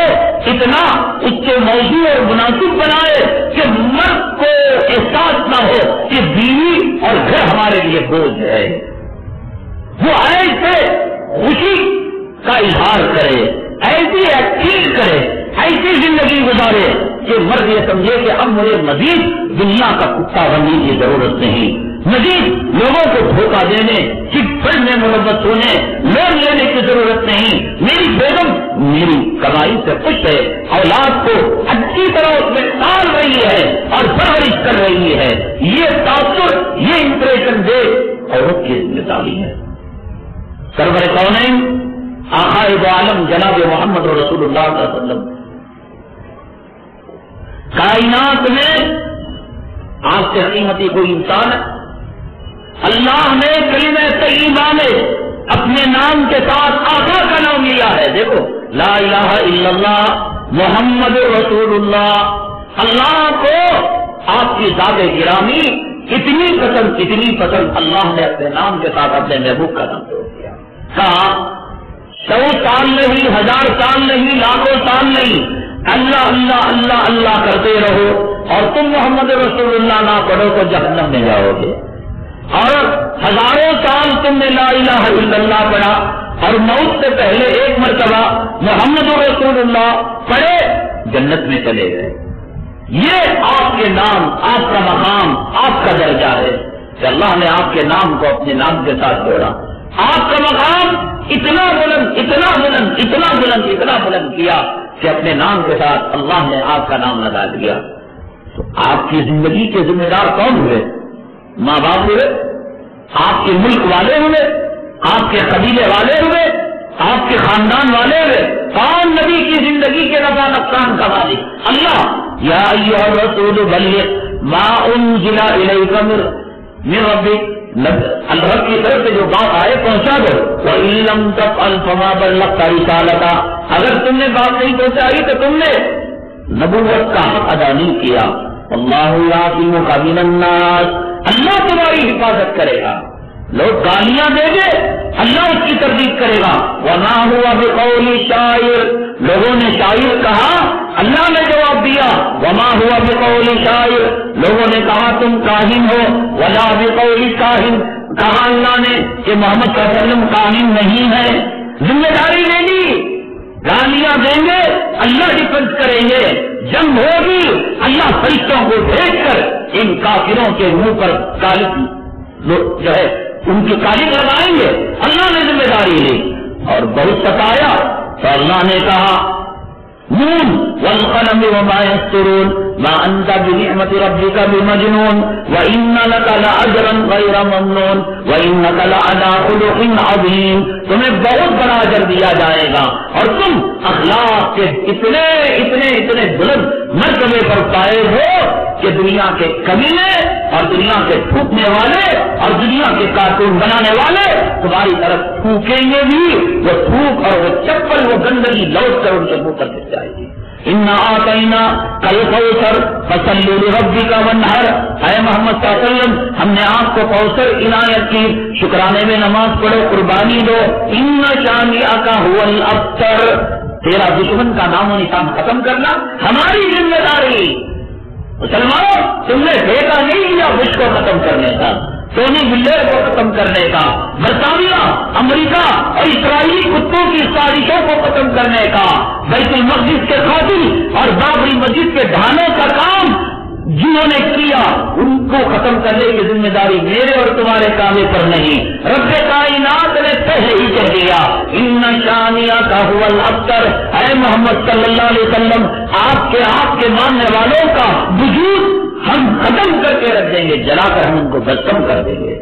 اتنا اس کے موضوع اور مناسب بنائے کہ مرد کو احساس نہ ہو کہ بیوی اور گھر ہمارے لیے بوجھ ہے، وہ ایسے خوشی کا اظہار کرے، ایسی ایکٹنگ کرے، ایسی زندگی گزارے کہ مرد یہ سمجھے کہ اب مجھے مزید دنیا کا کتا بننے کی ضرورت نہیں، مزید لوگوں کو دھوکہ دینے، چٹ فنڈ میں ملوث ہونے، لون لینے کی ضرورت نہیں، میری بیگم میری کمائی سے خوش ہے، اولاد کو اچھی طرح اس میں ڈال رہی ہے اور پرورش کر رہی ہے، یہ تاثر، یہ امپریشن دے عورت کی ذمہ داری ہے۔ سرور کونین آقا دو عالم جناب محمد رسول اللہ صلی اللہ علیہ وسلم کائنات میں آپ سے قیمتی کوئی انسان ہے، اللہ نے کلمہ طیبہ میں اپنے نام کے ساتھ آقا کا نام لیا ہے، دیکھو لا الہ الا اللہ محمد رسول اللہ، اللہ کو آپ کی ذات گرامی اتنی پسند اللہ نے اپنے نام کے ساتھ اپنے محبوب کا نام جوڑ دیا، کہا 100 سال نہیں، 1000 سال نہیں، لاکھوں سال نہیں، اللہ اللہ اللہ اللہ کرتے رہو اور تم محمد رسول اللہ نہ پڑھو تو جہنم میں جاؤ گے، اور 1000 سال تم نے لا الہ الا اللہ پڑھا اور موت سے پہلے 1 مرتبہ محمد رسول اللہ پڑھے جنت میں چلے گئے۔ یہ آپ کے نام، آپ کا مقام، آپ کا درجہ ہے کہ اللہ نے آپ کے نام کو اپنے نام کے ساتھ جوڑا۔ آپ کا مقام اتنا بلند اتنا بلند اتنا بلند اتنا بلند کیا کہ اپنے نام کے ساتھ اللہ نے آپ کا نام لگا دیا. تو آپ کی زندگی کے ذمہ دار کون ہوئے؟ ماں باپ ہوئے، آپ کے ملک والے ہوئے، آپ کے قبیلے والے ہوئے، آپ کے خاندان والے ہوئے. کون نبی کی زندگی کے نفع نقصان کا مالک؟ اللہ. یا ایھا الرسول بلغ ما انزل الیک من ربک، اللہ کی طرف سے جو بات آئے پہنچا دو. وَإِن لَّمْ تَفْعَلْ فَمَا بَلَّغْتَ رِسَالَتَهُ، اگر تم نے بات نہیں پہنچائی تو تم نے نبوت کا حق ادا نہیں کیا. اللہ یعصمک من الناس، اللہ تمہاری حفاظت کرے گا. لوگ گالیاں دیں گے، اللہ اس کی تردید کرے گا. وَمَا هُوَ بِقَوْلِ شَاعِرٍ، لوگوں نے شاعر کہا، اللہ نے جواب دیا وَمَا هُوَ بِقَوْلِ شَاعِرٍ، لوگوں نے کہا تم کاہن ہو. وَلَا بِقَوْلِ کاہن، کہا اللہ نے کہ محمد صلی اللہ علیہ وسلم کاہن نہیں ہے. ذمہ داری لے لی، گالیاں دیں گے، اللہ ڈیفینس کریں گے. جنگ ہوگی، اللہ فرشتوں کو بھیج کر ان کافروں کے منہ پر کالی جو ہے ان کی کالی لگائیں گے. اللہ نے ذمہ داری لی اور بہت ستایا تو اللہ نے کہا نون والقلم وما يسطرون ما انت بنعمت ربك بمجنون وان لك لاجرا غير ممنون وانك لعلى خلق عظيم. تمہیں بہت بڑا اجر دیا جائے گا اور تم اخلاق کے اتنے اتنے اتنے بلند مرتبے پر قائم ہو کہ دنیا کے کمینے اور دنیا کے تھوکنے والے اور دنیا کے کارٹون بنانے والے تمہاری طرف تھوکیں گے بھی. وہ تھوک اور وہ چپل وہ گندگی لوٹ کر ان کے منہ پر گر جائے گی. انا آتینا الکوثر فصلی لربک وانحر، اے محمد صلی اللہ علیہ وسلم ہم نے آپ کو کوثر عنایت کی، شکرانے میں نماز پڑھو، قربانی دو. ان شانئک هو الابتر، تیرا دشمن کا نام و نشان ختم کرنا ہماری ذمہ داری. مسلمانوں تم نے بھیجا نہیں یا بش کو ختم کرنے کا، ٹونی بلیر کو ختم کرنے کا، برطانیہ امریکہ اور اسرائیلی کتوں کی سازشوں کو ختم کرنے کا، بیت المقدس کے قاتل اور بابری مسجد کے ڈھانوں کا کام جنہوں نے کیا ان کو ختم کرنے کی ذمہ داری میرے اور تمہارے کامے پر نہیں. رب کائنات نے پہلے ہی کہہ دیا ان شانئک هو الابتر، اے محمد صلی اللہ علیہ وسلم آپ کے ماننے والوں کا وجود ہم ختم کر کے رکھ دیں گے، جلا کر ہم ان کو بھسم کر دیں گے.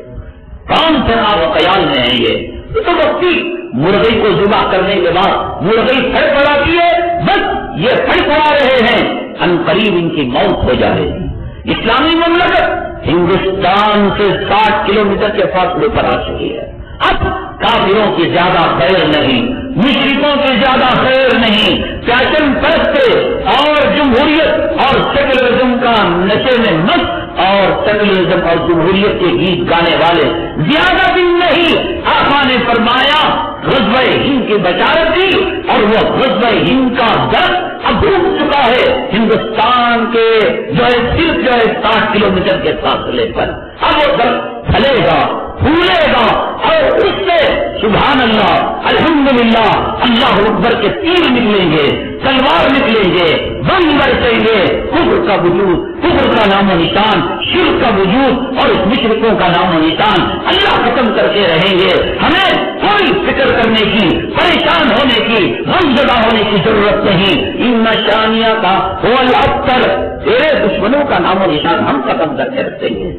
کون سے آپ خیال میں ہیں یہ تو وقتی مرغی کو ذبح کرنے کے بعد مرغی پھڑ پڑاتی ہے، بس یہ پھڑ پڑا رہے ہیں، ان قریب ان کی موت ہو جائے گی. اسلامی مملکت ہندوستان سے 60 کلومیٹر کے فاصلے پر آ چکی ہے. اب کافروں کی زیادہ خیر نہیں، مشرکوں کی زیادہ خیر نہیں، فیشن پرست اور جمہوریت اور سیکولرزم کا نشے میں مست اور سیکولرزم اور جمہوریت کے گیت گانے والے زیادہ دن نہیں. آقا نے فرمایا غزوہ ہند کی بشارت دی اور وہ غزوہ ہند کا درد اب ڈوب چکا ہے ہندوستان کے جو ہے صرف 60 کلومیٹر کے فاصلے پر. اب وہ درد پھلے گا، پھولے گا اور اس سے سبحان اللہ الحمدللہ اللہ اکبر کے تیر نکلیں گے، تلوار نکلیں گے، بم برسیں گے. کفر کا وجود، کفر کا نام و نشان، شرک کا وجود اور اس مشرکوں کا نام و نشان اللہ ختم کر کے رہیں گے. ہمیں کوئی فکر کرنے کی، پریشان ہونے کی، غم زدہ ہونے کی ضرورت نہیں. ان شانئک هو الابتر، تیرے دشمنوں کا نام و نشان ہم ختم کر کے رکھیں گے.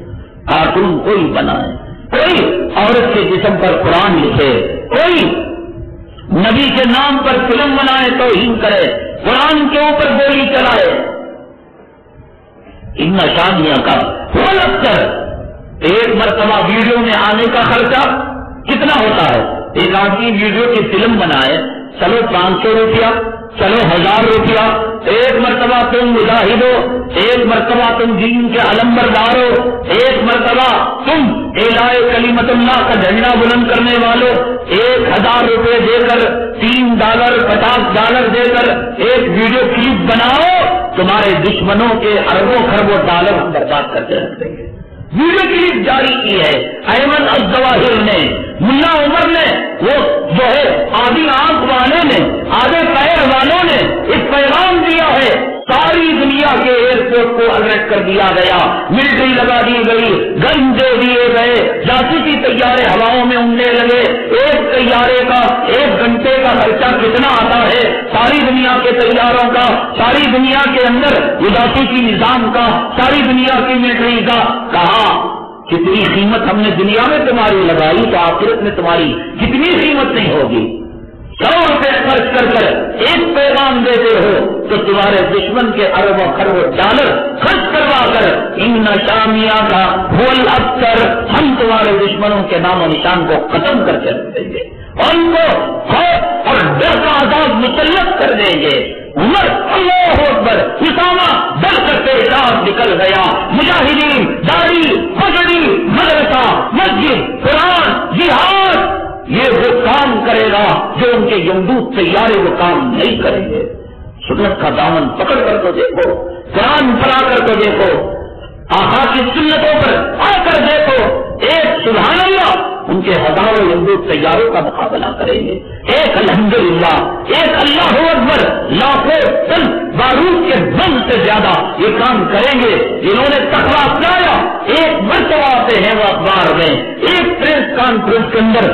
کارٹون کوئی بنائے، کوئی عورت کے جسم پر قرآن لکھے، کوئی نبی کے نام پر فلم بنائے توہین کرے، قرآن کے اوپر گولی چلائے. ان شانئک هو الابتر. ایک مرتبہ ویڈیو میں آنے کا خرچہ کتنا ہوتا ہے؟ ایک آدمی ویڈیو کی فلم بنائے، چلو 500 روپیہ، چلو 1000 روپیہ. ایک مرتبہ تم مجاہد ہو، ایک مرتبہ تم دین کے علمبردار ہو، ایک مرتبہ تم اعلاء کلمت اللہ کا جھنڈا بلند کرنے والوں، 1000 روپے دے کر $3 $50 دے کر ایک ویڈیو کلپ بناؤ، تمہارے دشمنوں کے اربوں خربوں ڈالر ہم برباد کر کے رکھ دیں گے. ویڈیو کلپ جاری کی ہے ایمن الظواہر نے، ملا عمر نے، وہ جو ہے آدھی آنکھ والے نے، آدھے پیر والوں نے ایک پیغام دیا ہے. ساری دنیا کے ایئرپورٹ کو الرٹ کر کر دیا گیا، ملٹری لگا دی گئی، گن دے دیے گئے، جاسوسی طیارے ہواؤں میں اڑنے لگے۔ ایک طیارے کا 1 گھنٹے کا خرچہ کتنا آتا ہے ساری دنیا کے طیاروں کا، ساری دنیا کے اندر جاسوسی نظام کا، ساری دنیا کی ملٹری کا؟ کہا کتنی قیمت ہم نے دنیا میں تمہاری لگائی تو آخرت میں تمہاری کتنی قیمت نہیں ہوگی؟ 100 روپے خرچ کر کر ایک پیغام دیتے ہو تو تمہارے دشمن کے اربوں خربوں ڈالر خرچ کروا کر ان شامیہ کا بول اکثر ہم تمہارے دشمنوں کے نام و نشان کو ختم کر کے رکھ دیں گے، ان کو خوف اور ڈر کا عذاب مسلط کر دیں گے۔ عمر اللہ اکبر، اسامہ ڈر کر پیشاب نکل گیا۔ مجاہدین، داڑھی، پگڑی، مدرسہ، مسجد، قرآن، جہاد، یہ وہ کام کرے گا جو ان کے یمدود طیارے وہ کام نہیں کریں گے۔ سنت کا دامن پکڑ کر تو دیکھو، قرآن پڑھا کر تو دیکھو، آقا کی سنتوں پر آ کر دیکھو، ایک سبحان اللہ ان کے ہزاروں یمدود طیاروں کا مقابلہ کریں گے، ایک الحمدللہ، ایک اللہ اکبر، لاکھوں ٹن بارود کے بم سے زیادہ یہ کام کریں گے۔ جنہوں نے تقویٰ اپنایا ایک مرتبہ آتے ہیں وہ اخبار میں، ایک پریس کانفرنس کے اندر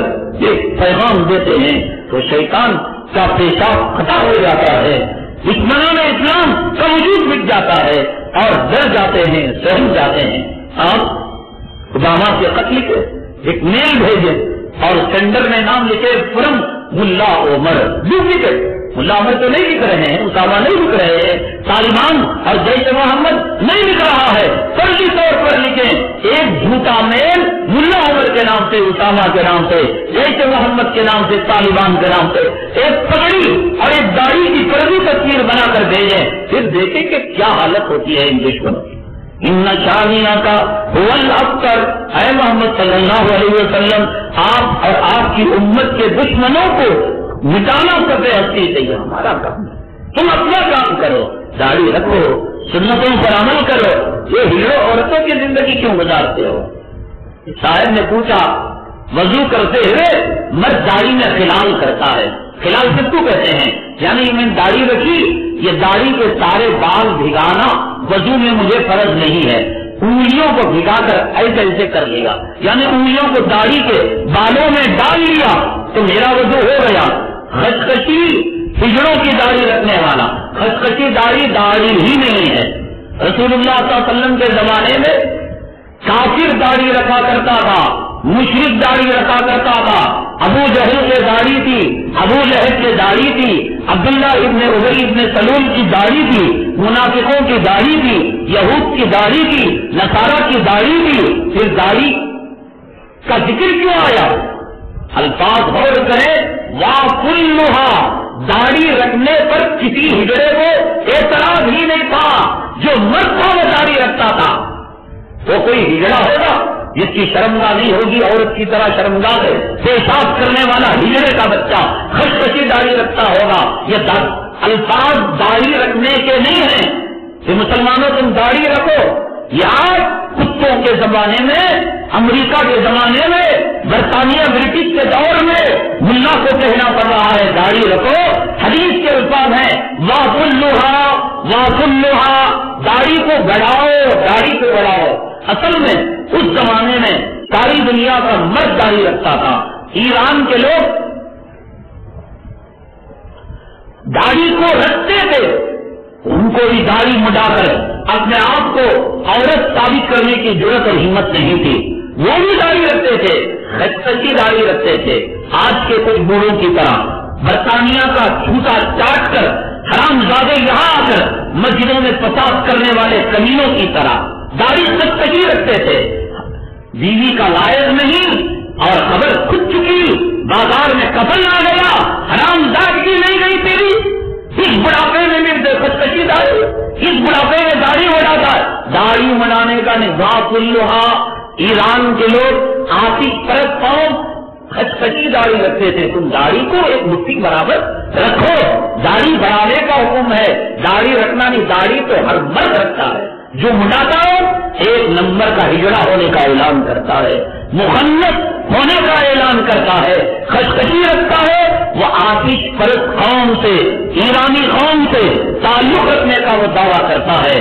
ایک پیغام دیتے ہیں تو شیطان کا پیشاب ختم ہو جاتا ہے، دشمنان اسلام کا وجود مٹ جاتا ہے اور ڈر جاتے ہیں، سہم جاتے ہیں۔ آپ اوباما کے خط لکھے، ایک میل بھیجے اور سینڈر نے نام لکھے فرم ملا عمر، ڈپلیکیٹ ملا عمر تو نہیں لکھ رہے ہیں، اسامہ نہیں لکھ رہے ہیں، طالبان اور جیش محمد نہیں لکھ رہا ہے، فرضی طور پر لکھیں ایک جھوٹا میل ملا عمر کے نام سے، اسامہ کے نام سے، جیش محمد کے نام سے، طالبان کے نام سے، ایک پگڑی اور ایک داڑھی کی فرضی تصویر بنا کر بھیجیں، پھر دیکھیں کہ کیا حالت ہوتی ہے ان دشمنوں کی۔ ان شانیہ کا اکثر، اے محمد صلی اللہ علیہ وسلم آپ اور آپ کی امت کے دشمنوں کو مٹانا سبے ہستی چاہیے، ہمارا کام ہے، تم اپنا کام کرو، داڑھی رکھو، سنتوں پر عمل کرو، یہ ہیرو عورتوں کی زندگی کیوں گزارتے ہو؟ صاحب نے پوچھا وضو کرتے ہوئے مرد داڑھی میں خلال کرتا ہے، خلال کس کو کہتے ہیں؟ یعنی میں داڑھی رکھی، یہ داڑھی کے سارے بال بھگانا وضو میں مجھے فرض نہیں ہے، انگلیوں کو بھگا کر ایسے ایسے کر لے گا، یعنی انگلیوں کو داڑھی کے بالوں میں ڈال لیا تو میرا وضو ہو گیا۔ خشخشی ہجڑوں کی داڑھی رکھنے والا، خشخشی داڑھی ہی نہیں ہے۔ رسول اللہ صلی اللہ علیہ وسلم کے زمانے میں کافر داڑھی رکھا کرتا تھا، مشرک داڑھی رکھا کرتا تھا، ابو جہل کے داڑھی تھی، ابو لہب کے داڑھی تھی، عبداللہ ابن ابی ابن سلول کی داڑھی تھی، منافقوں کی داڑھی تھی، یہود کی داڑھی تھی، نصارہ کی داڑھی تھی۔ پھر داڑھی کا ذکر کیوں آیا؟ الفاظ غور کریں، وَكُلُّهَا، داڑھی رکھنے پر کسی ہجڑے کو اعتراض ہی نہیں تھا، جو مرد تھا وہ داڑھی رکھتا تھا۔ وہ کوئی ہجڑا ہوگا جس کی شرمگاہ نہیں ہوگی، عورت کی طرح شرمگاہ ہے، پیشاب کرنے والا ہجڑے کا بچہ خشخشی داڑھی رکھتا ہوگا۔ یہ الفاظ داڑھی رکھنے کے نہیں ہیں کہ مسلمانوں تم داڑھی رکھو، یہ کتوں کے زمانے میں، امریکہ کے زمانے میں، برطانیہ برٹش کے دور میں ملا کو کہنا پڑ رہا ہے داڑھی رکھو۔ حدیث کے الفاظ ہیں واقلھا، داڑھی کو بڑھاؤ، داڑھی کو بڑھاؤ۔ اصل میں اس زمانے میں ساری دنیا کا مرد داڑھی رکھتا تھا۔ ایران کے لوگ داڑھی کو رکھتے تھے، ان کو بھی داڑھی مڈا کر اپنے آپ کو عورت ثابت کرنے کی ضرورت اور ہمت نہیں تھی، وہ بھی داڑھی رکھتے تھے، خشخشی داڑھی رکھتے تھے۔ آج کے کچھ بوڑھوں کی طرح برطانیہ کا جھوٹا چاٹ کر حرام زادے یہاں آ کر مسجدوں میں فساد کرنے والے کمینوں کی طرح داڑھی خشخشی رکھتے تھے۔ بیوی کا لائق نہیں اور خبر کھل چکی، بازار میں کفن آ گیا، حرام زادگی نہیں گئی تیری، اس بڑھاپے میں میرے خشخشی داڑھی، اس بڑھاپے میں داڑھی بڑھاتا ہے۔ داڑھی بنانے کا نظام کلھا، ایران کے لوگ آتش پرست قوم خشخشی داڑھی رکھتے تھے، تم داڑھی کو ایک مٹھی برابر رکھو۔ داڑھی بڑھانے کا حکم ہے، داڑھی رکھنا نہیں، داڑھی تو ہر مرد رکھتا ہے، جو مڈاتا ہو ایک نمبر کا ہجڑا ہونے کا اعلان کرتا ہے۔ مخنث ہونے کا اعلان کرتا ہے، خشخشی رکھتا ہے، وہ آتش پرست قوم سے، ایرانی قوم سے تعلق رکھنے کا وہ دعویٰ کرتا ہے،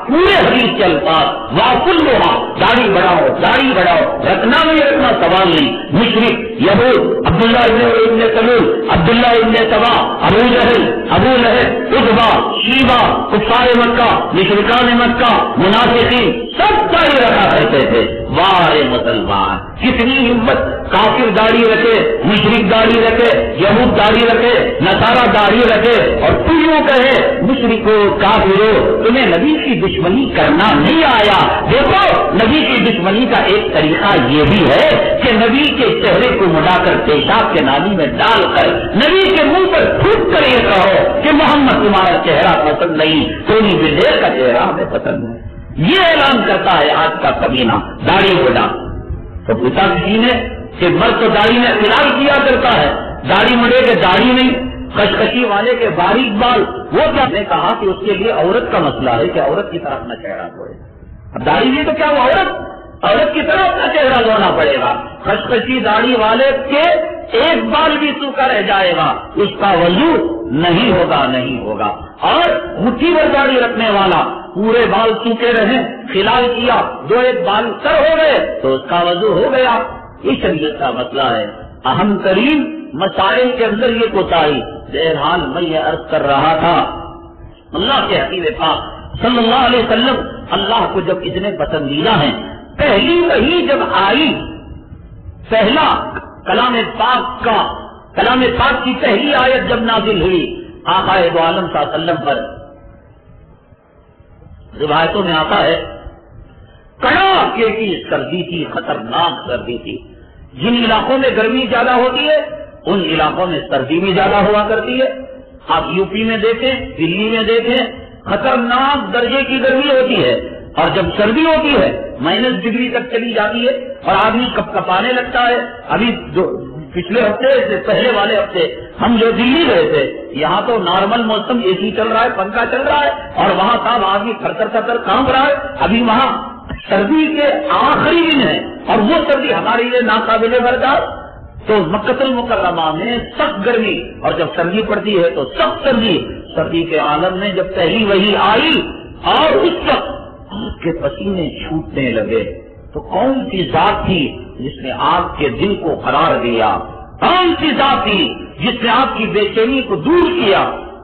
پورے حدیث کے الفاظ واقعہ داڑھی بڑھاؤ، داڑھی بڑھاؤ، رکھنا نہیں رکھنا سوال نہیں، مشرک یہود عبداللہ ابن سلول، عبداللہ ابن سبا، ابو جہل، ابو لہب، عتبہ، شیبہ، کفار مکہ، مشرکان مکہ، منافقین سب داڑھی رکھا کرتے تھے۔ واہ مسلمان، کتنی ہمت، کافر داڑھی رکھے، مشرک داڑھی رکھے، یہود داڑھی رکھے، نصارہ داڑھی رکھے، اور تو یوں کہے مشرکو کافرو تمہیں نبی کی دشمنی کرنا نہیں آیا۔ دیکھو نبی کی دشمنی کا ایک طریقہ یہ بھی ہے کہ نبی کے چہرے کو مڑا کر پیشاب کے نالی میں ڈال کر نبی کے منہ پر تھوک کر یہ کہو کہ محمد تمہارا چہرہ پسند نہیں، سونی بلیر کا چہرہ ہمیں پسند ہے۔ یہ اعلان کرتا ہے آج کا کمینہ داڑھی بڑھا۔ تو پوچھا کسی نے کہ مرد تو داڑھی میں اعلان کیا کرتا ہے، داڑھی مڑے کہ داڑھی نہیں، خشخشی والے کے باریک بال، وہ کیا نے کہا کہ اس کے لیے عورت کا مسئلہ ہے کہ عورت کی طرح اپنا چہرہ دھوئے۔ اب داڑھی نہیں تو کیا وہ عورت کی طرح اپنا چہرہ دھونا پڑے گا۔ خشخشی داڑھی والے کے ایک بال بھی سوکھا رہ جائے گا، اس کا وضو نہیں ہوگا۔ اور مٹھی بھر داڑھی رکھنے والا پورے بال سوکھے رہے، خلال کیا، دو ایک بال سر ہو گئے تو اس کا وضو ہو گیا۔ یہ شریعت کا مسئلہ ہے، اہم ترین مسائل کے اندر یہ کوتاہی۔ بہرحال میں یہ عرض کر رہا تھا، اللہ کے حبیب پاک صلی اللہ علیہ وسلم اللہ کو جب اتنے پسندیدہ ہیں، پہلی وحی جب آئی، پہلا کلام پاک کی پہلی آیت جب نازل ہوئی آقا دو عالم صلی اللہ علیہ وسلم پر، روایتوں میں آتا ہے کڑاکے کی سردی تھی، خطرناک سردی تھی۔ جن علاقوں میں گرمی زیادہ ہوتی ہے ان علاقوں میں سردی بھی زیادہ ہوا کرتی ہے۔ آپ یو پی میں دیکھیں، دلی میں دیکھیں، خطرناک درجے کی گرمی ہوتی ہے، اور جب سردی ہوتی ہے مائنس ڈگری تک چلی جاتی ہے اور آدمی کپ کپانے لگتا ہے۔ ابھی جو پچھلے ہفتے سے پہلے والے ہفتے ہم جو دلی گئے تھے، یہاں تو نارمل موسم اے سی چل رہا ہے، پنکھا چل رہا ہے، اور وہاں صاحب آدمی تھر تھر کانپ رہا ہے۔ ابھی وہاں سردی کے آخری دن ہے اور وہ سردی ہمارے لیے ناقابل برداشت۔ تو مکہ المکرمہ میں سخت گرمی، اور جب سردی پڑتی ہے تو سخت سردی کے عالم میں جب پہلی وحی آئی اور اس وقت آپ کے پسینے چھوٹنے لگے، تو کون سی ذات تھی جس نے آپ کے دل کو قرار دیا؟ کون سی ذات تھی جس نے آپ کی بے چینی کو دور کیا؟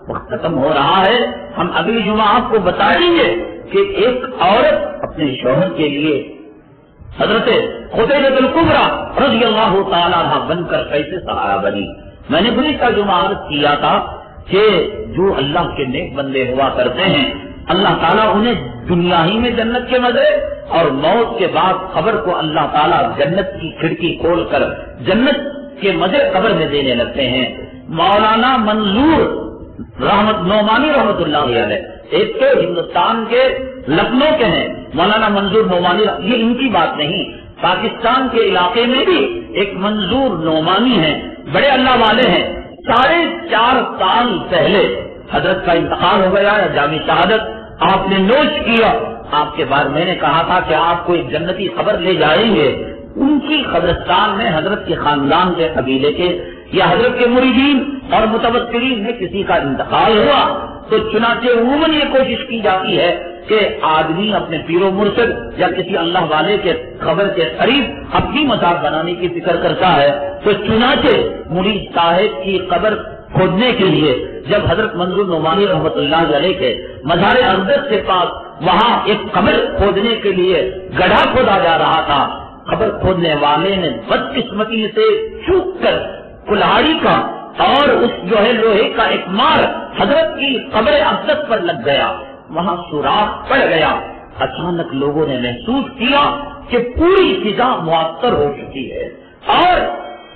وقت ختم ہو رہا ہے، ہم اگلی جمعہ آپ کو بتائیں گے کہ ایک عورت اپنے شوہر کے لیے حضرت خدیجہ الکبریٰ رضی اللہ تعالیٰ عنہا بن کر کیسے سہارا بنی۔ میں نے گزشتہ جمعہ عرض کیا تھا کہ جو اللہ کے نیک بندے ہوا کرتے ہیں، اللہ تعالیٰ انہیں دنیا ہی میں جنت کے مزے اور موت کے بعد قبر کو اللہ تعالیٰ جنت کی کھڑکی کھول کر جنت کے مزے قبر میں دینے لگتے ہیں۔ مولانا منظور نعمانی رحمت اللہ علیہ، ایک تو ہندوستان کے لکھنؤ کے ہیں مولانا منظور نعمانی، یہ ان کی بات نہیں، پاکستان کے علاقے میں بھی ایک منظور نعمانی ہیں، بڑے اللہ والے ہیں۔ 4.5 سال پہلے حضرت کا انتقال ہو گیا، جامع شہادت آپ نے نوش کیا۔ آپ کے بعد میں نے کہا تھا کہ آپ کو ایک جنتی خبر لے جائیں گے۔ ان کی قبرستان میں حضرت کے خاندان کے قبیلے کے یا حضرت کے مریدین اور متوکلین میں کسی کا انتقال ہوا تو چنانچہ عموماً یہ کوشش کی جاتی ہے کہ آدمی اپنے پیر و مرشد یا کسی اللہ والے کے قبر کے قریب اپنی مزار بنانے کی فکر کرتا ہے۔ تو چنانچہ مرید صاحب کی قبر کھودنے کے لیے جب حضرت منظور نعمانی رحمت اللہ علیہ کے مزار اقدس کے پاس وہاں ایک قبر کھودنے کے لیے گڑھا کھودا جا رہا تھا، قبر کھودنے والے نے بدقسمتی سے چوک کر کلاڑی کا اور اس جو ہے لوہے کا ایک مار حضرت کی قبر اقدس پر لگ گیا، وہاں سوراخ پڑ گیا۔ اچانک لوگوں نے محسوس کیا کہ پوری فضا معطر ہو چکی ہے اور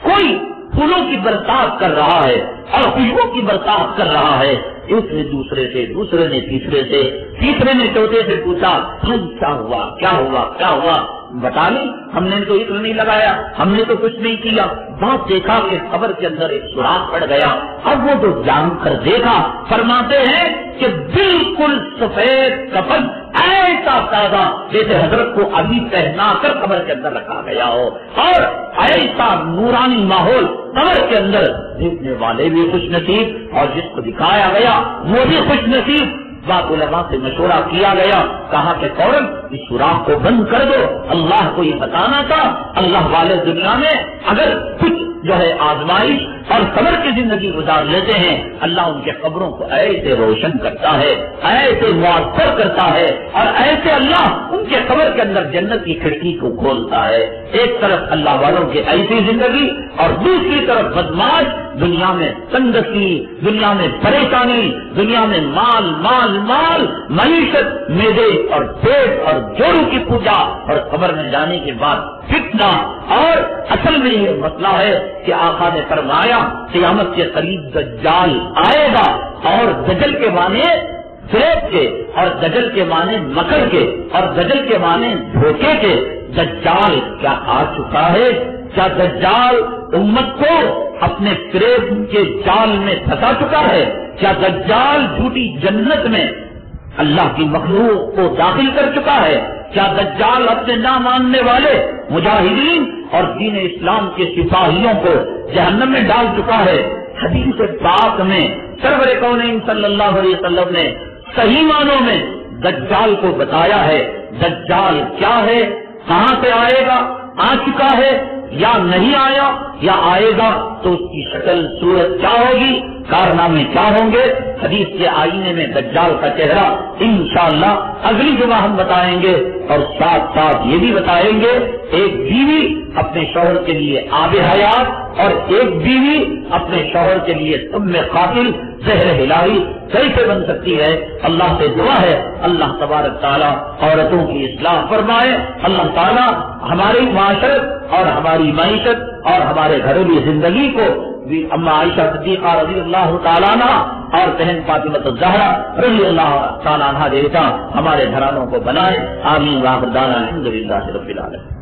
کوئی پھولوں کی برسات کر رہا ہے اور خوشبو کی برسات کر رہا ہے۔ ایک نے دوسرے سے، دوسرے نے تیسرے سے، تیسرے نے چوتھے سے پوچھا کیا ہوا کیا ہوا کیا ہوا؟ بتا نہیں، ہم نے تو عطر نہیں لگایا، ہم نے تو کچھ نہیں کیا۔ بات دیکھا کہ قبر کے اندر ایک سوراخ پڑ گیا۔ اب وہ تو جان کر دیکھا، فرماتے ہیں کہ بالکل سفید کفن ایسا تازہ جیسے حضرت کو ابھی پہنا کر قبر کے اندر رکھا گیا ہو، اور ایسا نورانی ماحول قبر کے اندر، دیکھنے والے بھی خوش نصیب اور جس کو دکھایا گیا وہ بھی خوش نصیب۔ بات علماء سے مشورہ کیا گیا، کہا کہ فوراً اس سوراخ کو بند کر دو، اللہ کو یہ بتانا تھا اللہ والے دنیا میں اگر کچھ جو ہے آزمائش اور صبر کی زندگی گزار لیتے ہیں، اللہ ان کے قبروں کو ایسے روشن کرتا ہے، ایسے مؤثر کرتا ہے، اور ایسے اللہ ان کے قبر کے اندر جنت کی کھڑکی کو کھولتا ہے۔ ایک طرف اللہ والوں کی ایسی زندگی اور دوسری طرف بدماش دنیا میں تنگسی، دنیا میں پریشانی، دنیا میں مال مال مال، معیشت، میدے اور پیٹ اور جوڑوں کی پوجا، اور قبر میں جانے کے بعد فتنہ۔ اور اصل میں یہ مسئلہ ہے کہ آقا نے فرمایا قیامت کے قریب دجال آئے گا، اور دجل کے معنی فریب کے، اور دجل کے معنی مکر کے، اور دجل کے معنی دھوکے کے۔ دجال کیا آ چکا ہے؟ کیا دجال امت کو اپنے فریب کے جال میں پھنسا چکا ہے؟ کیا دجال جھوٹی جنت میں اللہ کی مخلوق کو داخل کر چکا ہے؟ کیا دجال اپنے نہ ماننے والے مجاہدین اور دین اسلام کے سپاہیوں کو جہنم میں ڈال چکا ہے؟ حدیث پاک میں سرور کونین صلی اللہ علیہ وسلم نے صحیح معنوں میں دجال کو بتایا ہے۔ دجال کیا ہے، کہاں سے آئے گا، آ چکا ہے یا نہیں آیا، یا آئے گا تو اس کی شکل صورت کیا ہوگی، کارنامے کیا ہوں گے، حدیث کے آئینے میں دجال کا چہرہ انشاءاللہ اگلی جمعہ ہم بتائیں گے، اور ساتھ ساتھ یہ بھی بتائیں گے ایک بیوی اپنے شوہر کے لیے آب حیات، اور ایک بیوی اپنے شوہر کے لیے سم قاتل زہر الہی کیسے بن سکتی ہے۔ اللہ سے دعا ہے اللہ تبارک تعالیٰ عورتوں کی اصلاح فرمائے، اللہ تعالیٰ ہماری معاشرت اور ہماری معیشت اور ہمارے گھریلو زندگی کو اما عائشہ صدیقہ رضی اللہ تعالیٰ عنہ اور بہن فاطمہ الزہرا رضی اللہ تعالیٰ عنہ جیسا ہمارے گھرانوں کو بنائے۔ آمین۔ وآخر دعوانا الحمدللہ رب العالمین۔